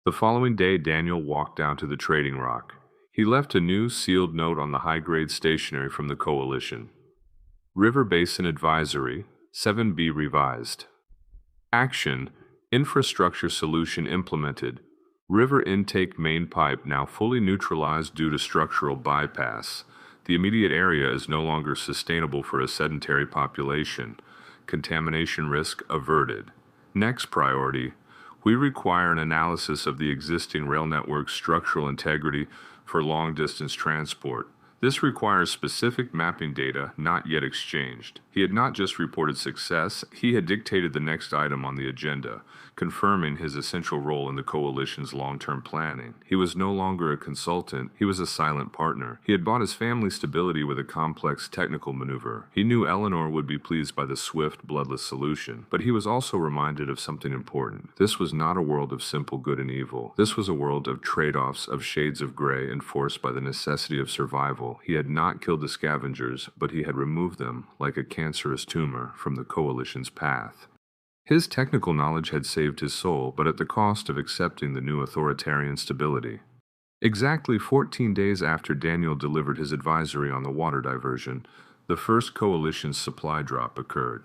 The following day, Daniel walked down to the trading rock. He left a new sealed note on the high-grade stationery from the coalition. River Basin Advisory, 7B revised. Action, infrastructure solution implemented. River intake main pipe now fully neutralized due to structural bypass. The immediate area is no longer sustainable for a sedentary population. Contamination risk averted. Next priority, we require an analysis of the existing rail network's structural integrity for long-distance transport. This requires specific mapping data not yet exchanged. He had not just reported success, he had dictated the next item on the agenda, confirming his essential role in the coalition's long-term planning. He was no longer a consultant, he was a silent partner. He had bought his family's stability with a complex technical maneuver. He knew Eleanor would be pleased by the swift, bloodless solution, but he was also reminded of something important. This was not a world of simple good and evil. This was a world of trade-offs, of shades of gray enforced by the necessity of survival. miracle. He had not killed the scavengers, but he had removed them, like a cancerous tumor, from the Coalition's path. His technical knowledge had saved his soul, but at the cost of accepting the new authoritarian stability. Exactly 14 days after Daniel delivered his advisory on the water diversion, the first Coalition's supply drop occurred.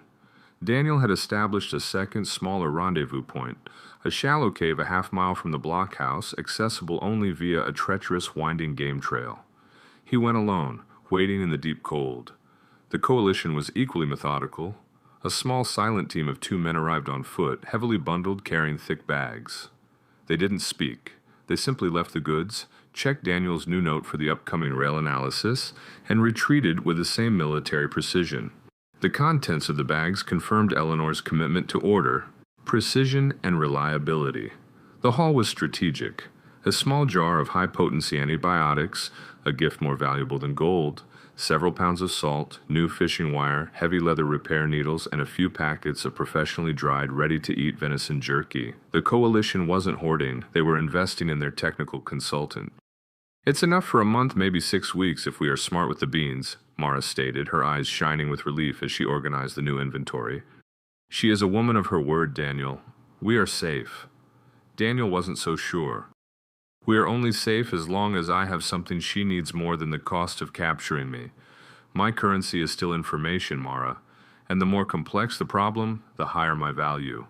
Daniel had established a second, smaller rendezvous point, a shallow cave a half-mile from the blockhouse, accessible only via a treacherous, winding game trail. He went alone, waiting in the deep cold. The Coalition was equally methodical. A small, silent team of 2 men arrived on foot, heavily bundled, carrying thick bags. They didn't speak. They simply left the goods, checked Daniel's new note for the upcoming rail analysis, and retreated with the same military precision. The contents of the bags confirmed Eleanor's commitment to order, precision, and reliability. The haul was strategic. A small jar of high-potency antibiotics, a gift more valuable than gold, several pounds of salt, new fishing wire, heavy leather repair needles, and a few packets of professionally dried, ready-to-eat venison jerky. The Coalition wasn't hoarding, they were investing in their technical consultant. "It's enough for a month, maybe 6 weeks, if we are smart with the beans," Mara stated, her eyes shining with relief as she organized the new inventory. "She is a woman of her word, Daniel. We are safe." Daniel wasn't so sure. "We are only safe as long as I have something she needs more than the cost of capturing me. My currency is still information, Mara, and the more complex the problem, the higher my value."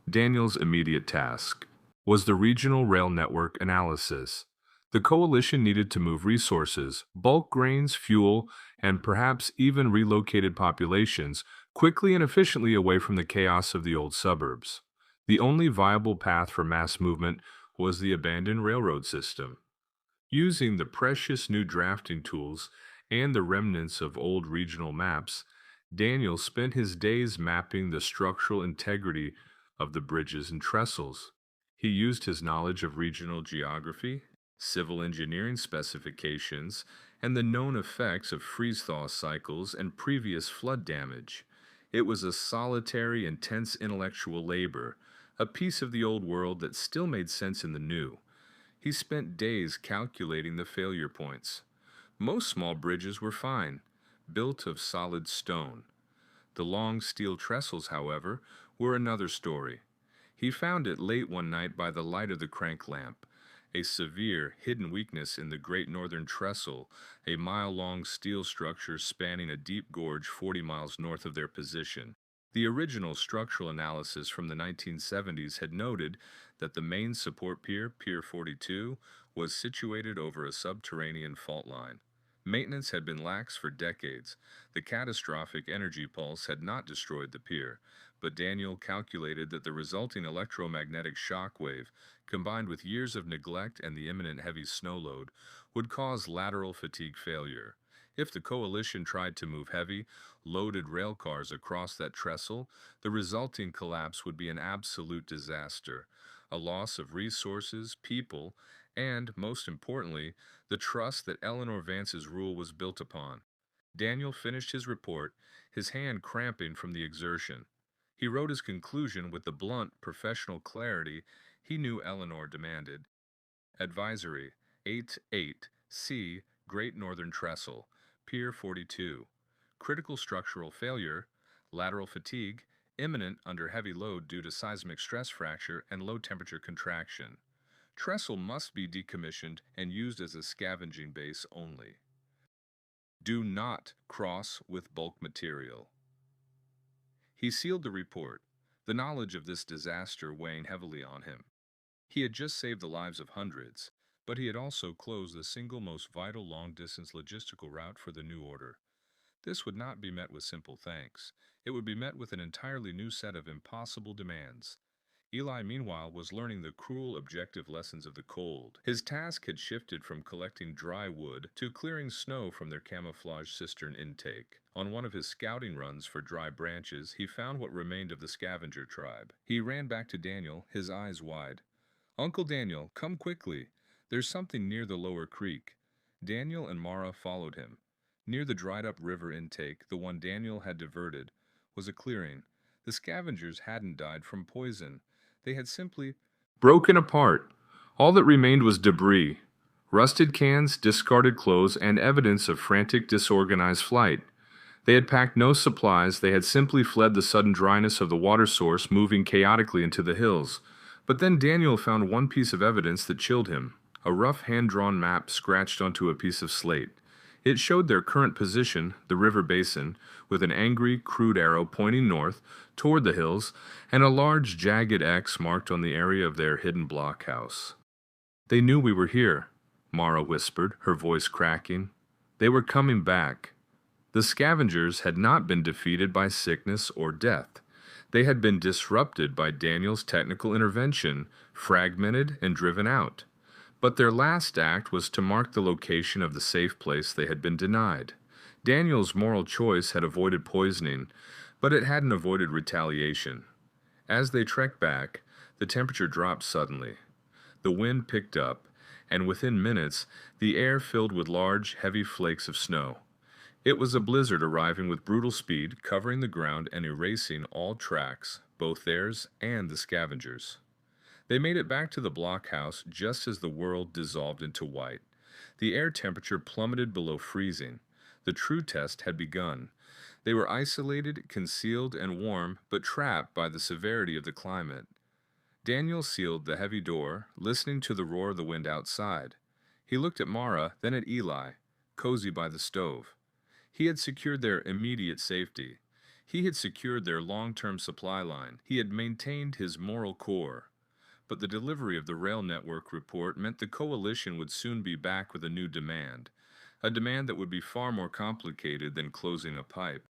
Daniel's immediate task was the regional rail network analysis. The Coalition needed to move resources, bulk grains, fuel, and perhaps even relocated populations quickly and efficiently away from the chaos of the old suburbs. The only viable path for mass movement was the abandoned railroad system. Using the precious new drafting tools and the remnants of old regional maps, Daniel spent his days mapping the structural integrity of the bridges and trestles. He used his knowledge of regional geography, civil engineering specifications, and the known effects of freeze-thaw cycles and previous flood damage. It was a solitary, intense intellectual labor, a piece of the old world that still made sense in the new. He spent days calculating the failure points. Most small bridges were fine, built of solid stone. The long steel trestles, however, were another story. He found it late one night by the light of the crank lamp, a severe, hidden weakness in the Great Northern Trestle, a mile-long steel structure spanning a deep gorge 40 miles north of their position. The original structural analysis from the 1970s had noted that the main support pier, Pier 42, was situated over a subterranean fault line. Maintenance had been lax for decades. The catastrophic energy pulse had not destroyed the pier, but Daniel calculated that the resulting electromagnetic shock wave, combined with years of neglect and the imminent heavy snow load, would cause lateral fatigue failure. If the Coalition tried to move heavy, loaded rail cars across that trestle, the resulting collapse would be an absolute disaster, a loss of resources, people, and, most importantly, the trust that Eleanor Vance's rule was built upon. Daniel finished his report, his hand cramping from the exertion. He wrote his conclusion with the blunt, professional clarity he knew Eleanor demanded. Advisory: 8-8C, Great Northern Trestle, Pier 42. Critical structural failure, lateral fatigue, imminent under heavy load due to seismic stress fracture and low temperature contraction. Trestle must be decommissioned and used as a scavenging base only. Do not cross with bulk material. He sealed the report, the knowledge of this disaster weighing heavily on him. He had just saved the lives of hundreds, but he had also closed the single most vital long-distance logistical route for the new order. This would not be met with simple thanks. It would be met with an entirely new set of impossible demands. Eli, meanwhile, was learning the cruel objective lessons of the cold. His task had shifted from collecting dry wood to clearing snow from their camouflage cistern intake. On one of his scouting runs for dry branches, he found what remained of the scavenger tribe. He ran back to Daniel, his eyes wide. "Uncle Daniel, come quickly. There's something near the lower creek." Daniel and Mara followed him. Near the dried-up river intake, the one Daniel had diverted, was a clearing. The scavengers hadn't died from poison. They had simply broken apart. All that remained was debris, Rusted cans, discarded clothes, and evidence of frantic, disorganized flight. They had packed no supplies, they had simply fled the sudden dryness of the water source, moving chaotically into the hills. But then Daniel found one piece of evidence that chilled him, a rough hand-drawn map scratched onto a piece of slate. It showed their current position, the river basin, with an angry, crude arrow pointing north, toward the hills, and a large, jagged X marked on the area of their hidden blockhouse. "They knew we were here," Mara whispered, her voice cracking. "They were coming back." The scavengers had not been defeated by sickness or death. They had been disrupted by Daniel's technical intervention, fragmented and driven out. But their last act was to mark the location of the safe place they had been denied. Daniel's moral choice had avoided poisoning, but it hadn't avoided retaliation. As they trekked back, the temperature dropped suddenly. The wind picked up, and within minutes, the air filled with large, heavy flakes of snow. It was a blizzard arriving with brutal speed, covering the ground and erasing all tracks, both theirs and the scavengers. They made it back to the blockhouse just as the world dissolved into white. The air temperature plummeted below freezing. The true test had begun. They were isolated, concealed, and warm, but trapped by the severity of the climate. Daniel sealed the heavy door, listening to the roar of the wind outside. He looked at Mara, then at Eli, cozy by the stove. He had secured their immediate safety. He had secured their long-term supply line. He had maintained his moral core. But the delivery of the rail network report meant the coalition would soon be back with a new demand, a demand that would be far more complicated than closing a pipe.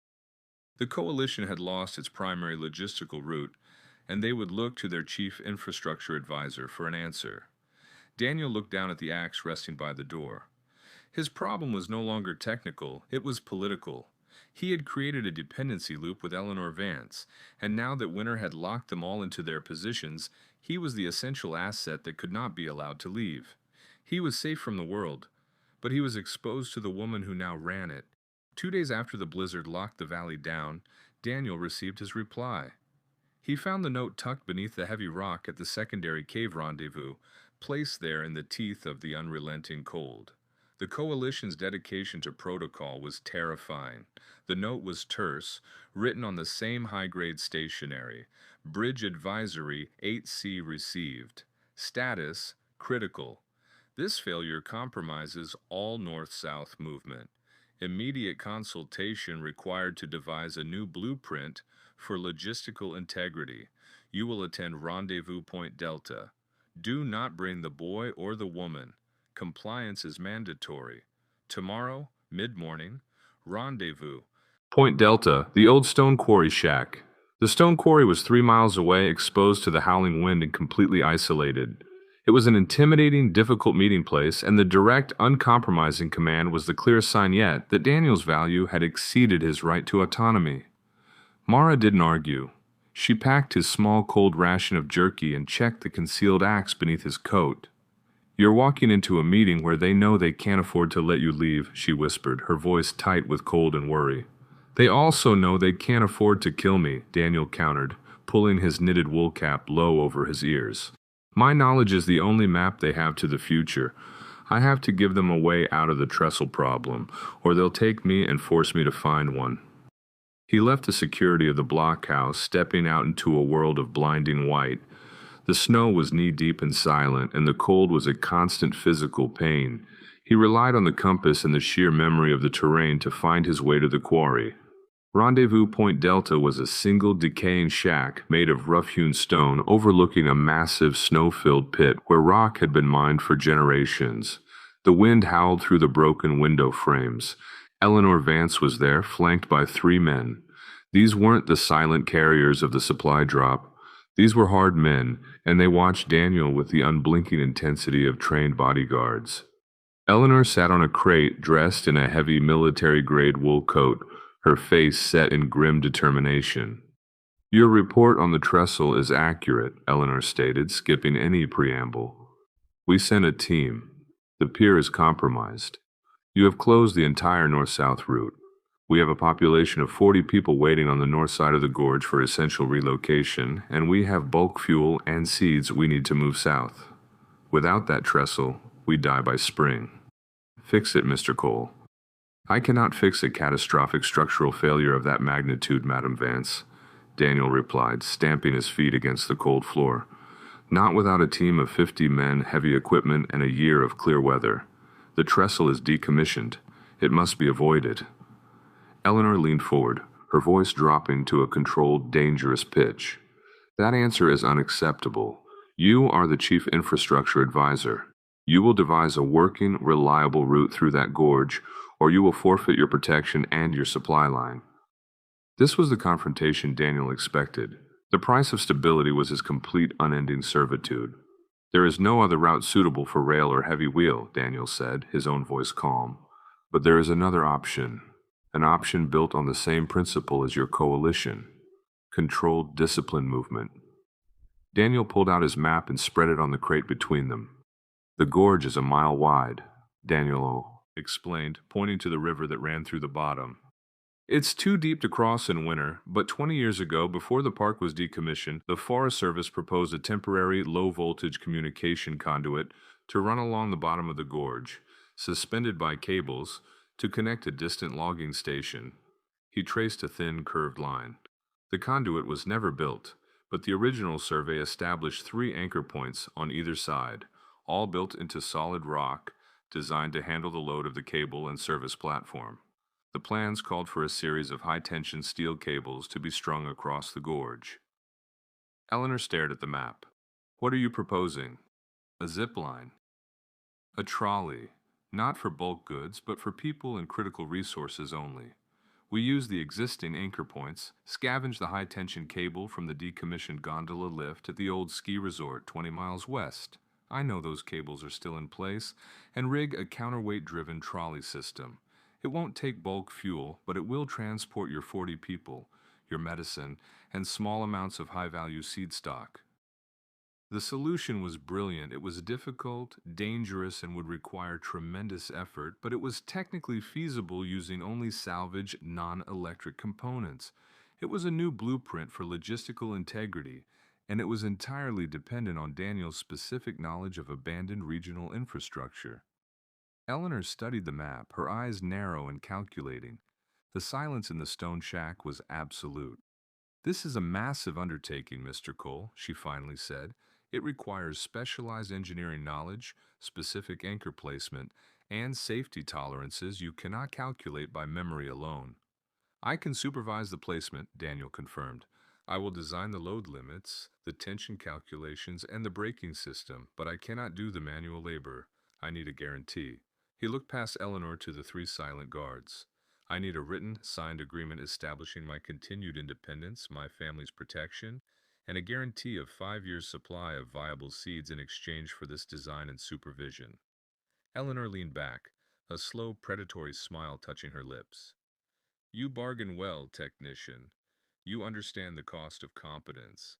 The coalition had lost its primary logistical route, and they would look to their chief infrastructure advisor for an answer. Daniel looked down at the axe resting by the door. His problem was no longer technical, it was political. He had created a dependency loop with Eleanor Vance, and now that Winter had locked them all into their positions, he was the essential asset that could not be allowed to leave. He was safe from the world, but he was exposed to the woman who now ran it. 2 days after the blizzard locked the valley down, Daniel received his reply. He found the note tucked beneath the heavy rock at the secondary cave rendezvous, placed there in the teeth of the unrelenting cold. The coalition's dedication to protocol was terrifying. The note was terse, written on the same high-grade stationery. Bridge advisory 8C received. Status critical. This failure compromises all north-south movement. Immediate consultation required to devise a new blueprint for logistical integrity. You will attend Rendezvous Point Delta. Do not bring the boy or the woman. Compliance is mandatory. Tomorrow, mid-morning, rendezvous. Point Delta, the old stone quarry shack. The stone quarry was 3 miles away, exposed to the howling wind and completely isolated. It was an intimidating, difficult meeting place, and the direct, uncompromising command was the clearest sign yet that Daniel's value had exceeded his right to autonomy. Mara didn't argue. She packed his small, cold ration of jerky and checked the concealed axe beneath his coat. "You're walking into a meeting where they know they can't afford to let you leave," she whispered, her voice tight with cold and worry. "They also know they can't afford to kill me," Daniel countered, pulling his knitted wool cap low over his ears. "My knowledge is the only map they have to the future. I have to give them a way out of the trestle problem, or they'll take me and force me to find one." He left the security of the blockhouse, stepping out into a world of blinding white. The snow was knee-deep and silent, and the cold was a constant physical pain. He relied on the compass and the sheer memory of the terrain to find his way to the quarry. Rendezvous Point Delta was a single decaying shack made of rough-hewn stone overlooking a massive snow-filled pit where rock had been mined for generations. The wind howled through the broken window frames. Eleanor Vance was there, flanked by 3 men. These weren't the silent carriers of the supply drop. These were hard men, and they watched Daniel with the unblinking intensity of trained bodyguards. Eleanor sat on a crate dressed in a heavy military-grade wool coat, her face set in grim determination. "Your report on the trestle is accurate," Eleanor stated, skipping any preamble. "We sent a team. The pier is compromised. You have closed the entire north-south route. We have a population of 40 people waiting on the north side of the gorge for essential relocation, and we have bulk fuel and seeds we need to move south. Without that trestle, We die by spring. Fix it, Mr. Cole. I cannot fix a catastrophic structural failure of that magnitude, Madam Vance, Daniel replied, stamping his feet against the cold floor. Not without a team of 50 men, heavy equipment, and a year of clear weather. The trestle is decommissioned. It must be avoided. Eleanor leaned forward, her voice dropping to a controlled, dangerous pitch. That answer is unacceptable. You are the chief infrastructure advisor. You will devise a working, reliable route through that gorge, or you will forfeit your protection and your supply line. This was the confrontation Daniel expected. The price of stability was his complete, unending servitude. There is no other route suitable for rail or heavy wheel, Daniel said, his own voice calm. But there is another option, an option built on the same principle as your coalition. Controlled, disciplined movement. Daniel pulled out his map and spread it on the crate between them. The gorge is a mile wide, Daniel explained, pointing to the river that ran through the bottom. It's too deep to cross in winter, but 20 years ago, before the park was decommissioned, the Forest Service proposed a temporary low-voltage communication conduit to run along the bottom of the gorge, suspended by cables, to connect a distant logging station. He traced a thin, curved line. The conduit was never built, but the original survey established 3 anchor points on either side, all built into solid rock, designed to handle the load of the cable and service platform. The plans called for a series of high-tension steel cables to be strung across the gorge. Eleanor stared at the map. What are you proposing? A zip line. A trolley, not for bulk goods, but for people and critical resources only. We use the existing anchor points, scavenge the high-tension cable from the decommissioned gondola lift at the old ski resort 20 miles west. I know those cables are still in place, and rig a counterweight-driven trolley system. It won't take bulk fuel, but it will transport your 40 people, your medicine, and small amounts of high-value seed stock. The solution was brilliant. It was difficult, dangerous, and would require tremendous effort, but it was technically feasible using only salvage, non-electric components. It was a new blueprint for logistical integrity, and it was entirely dependent on Daniel's specific knowledge of abandoned regional infrastructure. Eleanor studied the map, her eyes narrow and calculating. The silence in the stone shack was absolute. This is a massive undertaking, Mr. Cole, she finally said. It requires specialized engineering knowledge, specific anchor placement, and safety tolerances you cannot calculate by memory alone. I can supervise the placement, Daniel confirmed. I will design the load limits, the tension calculations, and the braking system, but I cannot do the manual labor. I need a guarantee. He looked past Eleanor to the 3 silent guards. I need a written, signed agreement establishing my continued independence, my family's protection, and a guarantee of 5 years' supply of viable seeds in exchange for this design and supervision. Eleanor leaned back, a slow, predatory smile touching her lips. You bargain well, technician. You understand the cost of competence.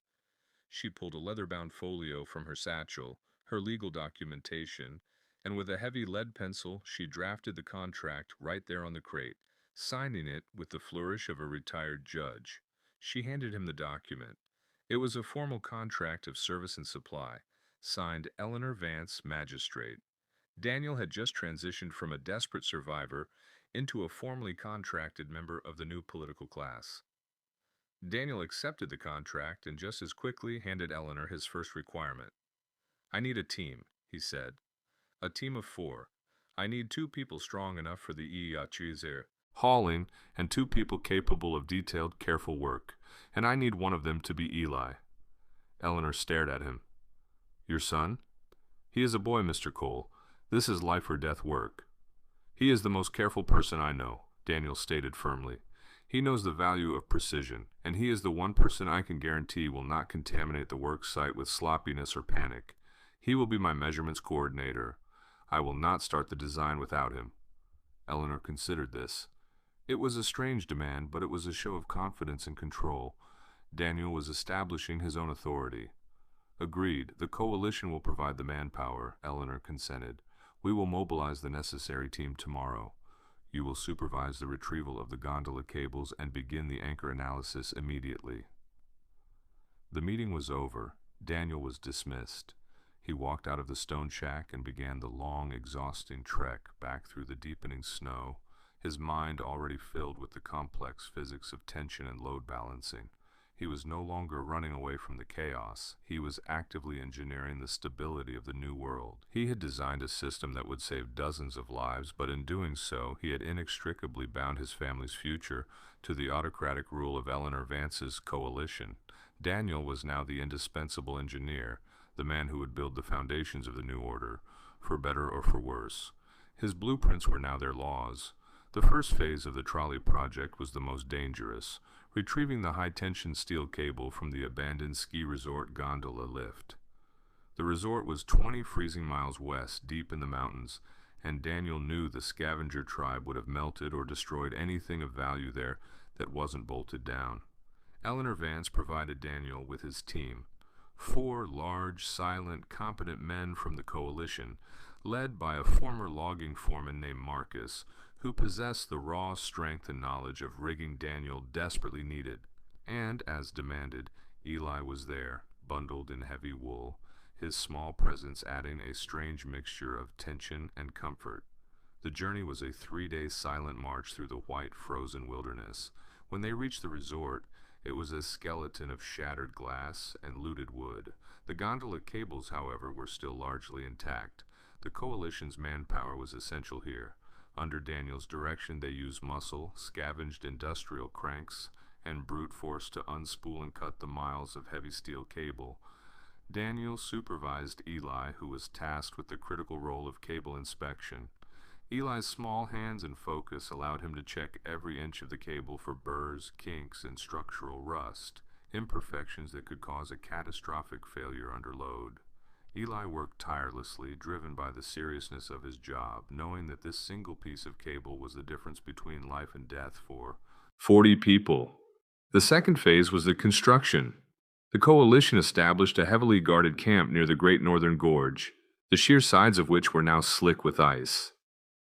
She pulled a leather-bound folio from her satchel, her legal documentation, and with a heavy lead pencil, she drafted the contract right there on the crate, signing it with the flourish of a retired judge. She handed him the document. It was a formal contract of service and supply, signed Eleanor Vance, Magistrate. Daniel had just transitioned from a desperate survivor into a formally contracted member of the new political class. Daniel accepted the contract and just as quickly handed Eleanor his first requirement. I need a team, he said. A team of 4. I need 2 people strong enough for the EIHR hauling and 2 people capable of detailed, careful work. And I need one of them to be Eli. Eleanor stared at him. Your son? He is a boy, Mr. Cole. This is life or death work. He is the most careful person I know, Daniel stated firmly. He knows the value of precision, and he is the one person I can guarantee will not contaminate the work site with sloppiness or panic. He will be my measurements coordinator. I will not start the design without him. Eleanor considered this. It was a strange demand, but it was a show of confidence and control. Daniel was establishing his own authority. Agreed. The coalition will provide the manpower, Eleanor consented. We will mobilize the necessary team tomorrow. You will supervise the retrieval of the gondola cables and begin the anchor analysis immediately. The meeting was over. Daniel was dismissed. He walked out of the stone shack and began the long, exhausting trek back through the deepening snow, his mind already filled with the complex physics of tension and load balancing. He was no longer running away from the chaos. He was actively engineering the stability of the new world. He had designed a system that would save dozens of lives, but in doing so, he had inextricably bound his family's future to the autocratic rule of Eleanor Vance's coalition. Daniel was now the indispensable engineer, the man who would build the foundations of the new order, for better or for worse. His blueprints were now their laws. The first phase of the trolley project was the most dangerous, retrieving the high-tension steel cable from the abandoned ski resort gondola lift. The resort was 20 freezing miles west, deep in the mountains, and Daniel knew the scavenger tribe would have melted or destroyed anything of value there that wasn't bolted down. Eleanor Vance provided Daniel with his team, 4 large, silent, competent men from the coalition, led by a former logging foreman named Marcus, who possessed the raw strength and knowledge of rigging Daniel desperately needed. And, as demanded, Eli was there, bundled in heavy wool, his small presence adding a strange mixture of tension and comfort. The journey was a 3-day silent march through the white, frozen wilderness. When they reached the resort, it was a skeleton of shattered glass and looted wood. The gondola cables, however, were still largely intact. The coalition's manpower was essential here. Under Daniel's direction, they used muscle, scavenged industrial cranks, and brute force to unspool and cut the miles of heavy steel cable. Daniel supervised Eli, who was tasked with the critical role of cable inspection. Eli's small hands and focus allowed him to check every inch of the cable for burrs, kinks, and structural rust, imperfections that could cause a catastrophic failure under load. Eli worked tirelessly, driven by the seriousness of his job, knowing that this single piece of cable was the difference between life and death for 40 people. The second phase was the construction. The coalition established a heavily guarded camp near the Great Northern Gorge, the sheer sides of which were now slick with ice.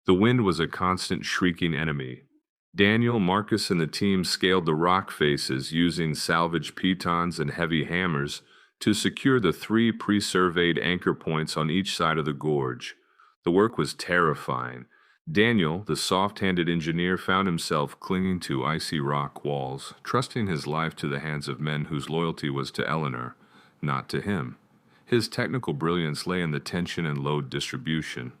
The wind was a constant shrieking enemy. Daniel, Marcus, and the team scaled the rock faces using salvaged pitons and heavy hammers to secure the 3 pre-surveyed anchor points on each side of the gorge. The work was terrifying. Daniel, the soft-handed engineer, found himself clinging to icy rock walls, trusting his life to the hands of men whose loyalty was to Eleanor, not to him. His technical brilliance lay in the tension and load distribution.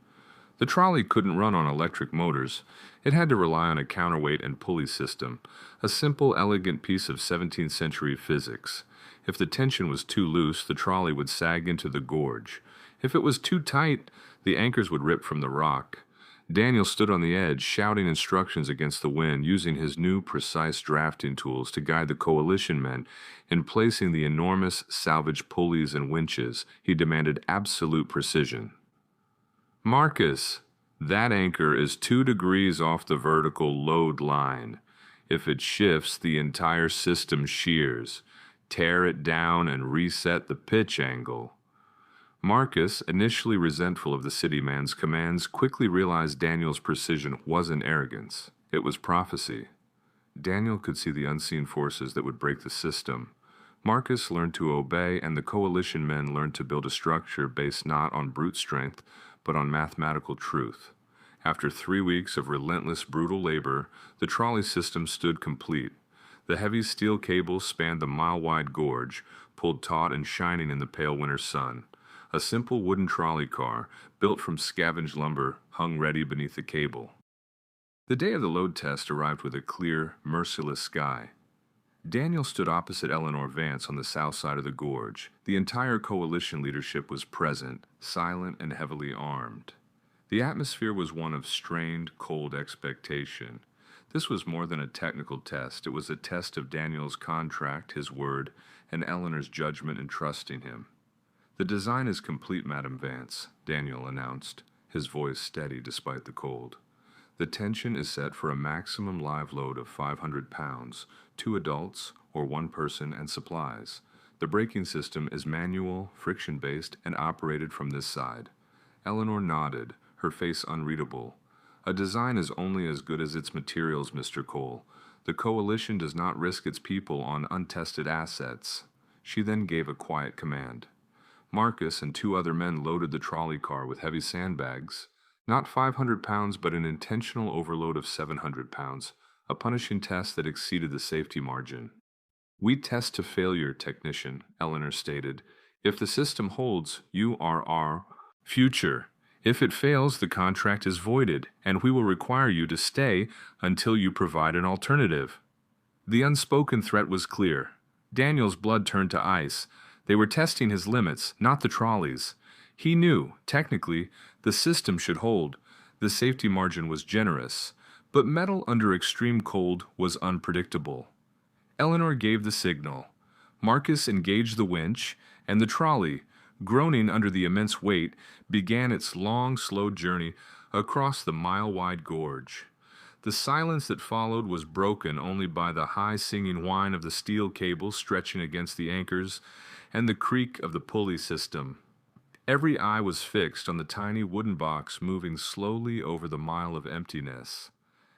The trolley couldn't run on electric motors. It had to rely on a counterweight and pulley system, a simple, elegant piece of 17th century physics. If the tension was too loose, the trolley would sag into the gorge. If it was too tight, the anchors would rip from the rock. Daniel stood on the edge, shouting instructions against the wind, using his new precise drafting tools to guide the coalition men in placing the enormous salvage pulleys and winches. He demanded absolute precision. Marcus, that anchor is 2 degrees off the vertical load line. If it shifts, the entire system shears. Tear it down and reset the pitch angle. Marcus, initially resentful of the city man's commands, quickly realized Daniel's precision wasn't arrogance. It was prophecy. Daniel could see the unseen forces that would break the system. Marcus learned to obey, and the coalition men learned to build a structure based not on brute strength, but on mathematical truth. After 3 weeks of relentless, brutal labor, the trolley system stood complete. The heavy steel cables spanned the mile-wide gorge, pulled taut and shining in the pale winter sun. A simple wooden trolley car, built from scavenged lumber, hung ready beneath the cable. The day of the load test arrived with a clear, merciless sky. Daniel stood opposite Eleanor Vance on the south side of the gorge. The entire coalition leadership was present, silent and heavily armed. The atmosphere was one of strained, cold expectation. This was more than a technical test. It was a test of Daniel's contract, his word, and Eleanor's judgment in trusting him. "The design is complete, Madam Vance," Daniel announced, his voice steady despite the cold. "The tension is set for a maximum live load of 500 pounds, 2 adults or 1 person and supplies. The braking system is manual, friction-based, and operated from this side." Eleanor nodded, her face unreadable. "A design is only as good as its materials, Mr. Cole. The coalition does not risk its people on untested assets." She then gave a quiet command. Marcus and two other men loaded the trolley car with heavy sandbags. Not 500 pounds, but an intentional overload of 700 pounds, a punishing test that exceeded the safety margin. "We test to failure, technician," Eleanor stated. "If the system holds, you are our future. If it fails, the contract is voided, and we will require you to stay until you provide an alternative." The unspoken threat was clear. Daniel's blood turned to ice. They were testing his limits, not the trolleys. He knew, technically, the system should hold. The safety margin was generous. But metal under extreme cold was unpredictable. Eleanor gave the signal. Marcus engaged the winch, and the trolley, groaning under the immense weight, began its long, slow journey across the mile-wide gorge. The silence that followed was broken only by the high singing whine of the steel cable stretching against the anchors and the creak of the pulley system. Every eye was fixed on the tiny wooden box moving slowly over the mile of emptiness.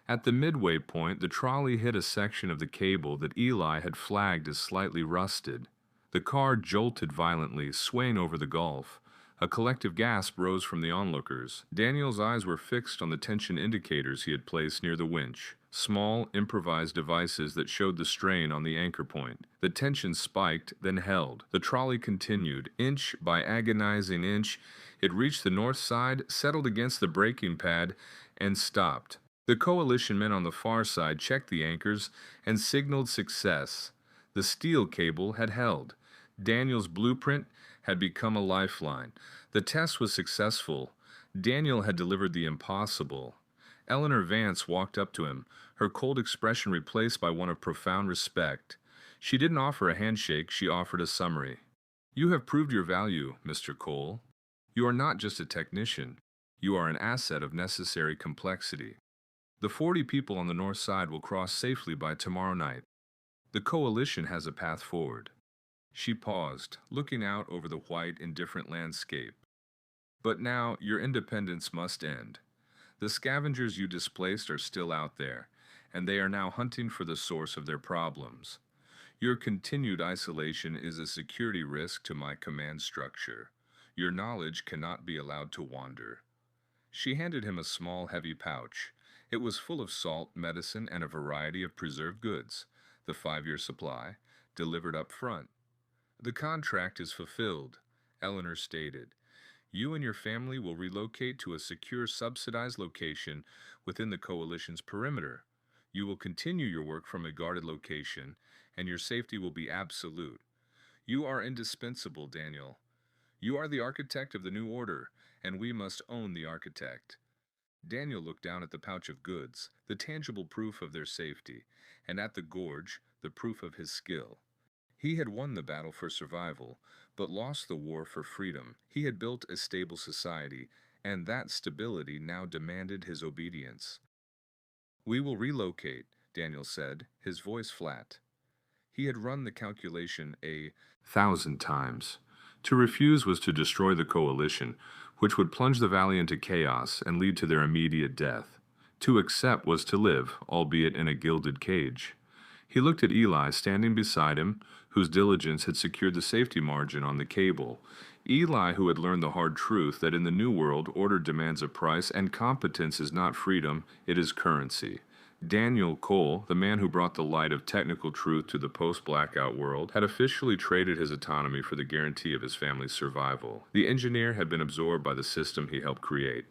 At the midway point, the trolley hit a section of the cable that Eli had flagged as slightly rusted. The car jolted violently, swaying over the gulf. A collective gasp rose from the onlookers. Daniel's eyes were fixed on the tension indicators he had placed near the winch, small, improvised devices that showed the strain on the anchor point. The tension spiked, then held. The trolley continued. Inch by agonizing inch, it reached the north side, settled against the braking pad, and stopped. The coalition men on the far side checked the anchors and signaled success. The steel cable had held. Daniel's blueprint had become a lifeline. The test was successful. Daniel had delivered the impossible. Eleanor Vance walked up to him, her cold expression replaced by one of profound respect. She didn't offer a handshake, she offered a summary. "You have proved your value, Mr. Cole. You are not just a technician. You are an asset of necessary complexity. The 40 people on the north side will cross safely by tomorrow night. The coalition has a path forward." She paused, looking out over the white, indifferent landscape. "But now your independence must end. The scavengers you displaced are still out there, and they are now hunting for the source of their problems. Your continued isolation is a security risk to my command structure. Your knowledge cannot be allowed to wander." She handed him a small, heavy pouch. It was full of salt, medicine, and a variety of preserved goods, the 5-year supply, delivered up front. "The contract is fulfilled," Eleanor stated. "You and your family will relocate to a secure, subsidized location within the coalition's perimeter. You will continue your work from a guarded location, and your safety will be absolute. You are indispensable, Daniel. You are the architect of the new order, and we must own the architect." Daniel looked down at the pouch of goods, the tangible proof of their safety, and at the gorge, the proof of his skill. He had won the battle for survival, but lost the war for freedom. He had built a stable society, and that stability now demanded his obedience. "We will relocate," Daniel said, his voice flat. He had run the calculation 1,000 times. To refuse was to destroy the coalition, which would plunge the valley into chaos and lead to their immediate death. To accept was to live, albeit in a gilded cage. He looked at Eli standing beside him, whose diligence had secured the safety margin on the cable. Eli, who had learned the hard truth that in the new world, order demands a price, and competence is not freedom, it is currency. Daniel Cole, the man who brought the light of technical truth to the post-blackout world, had officially traded his autonomy for the guarantee of his family's survival. The engineer had been absorbed by the system he helped create.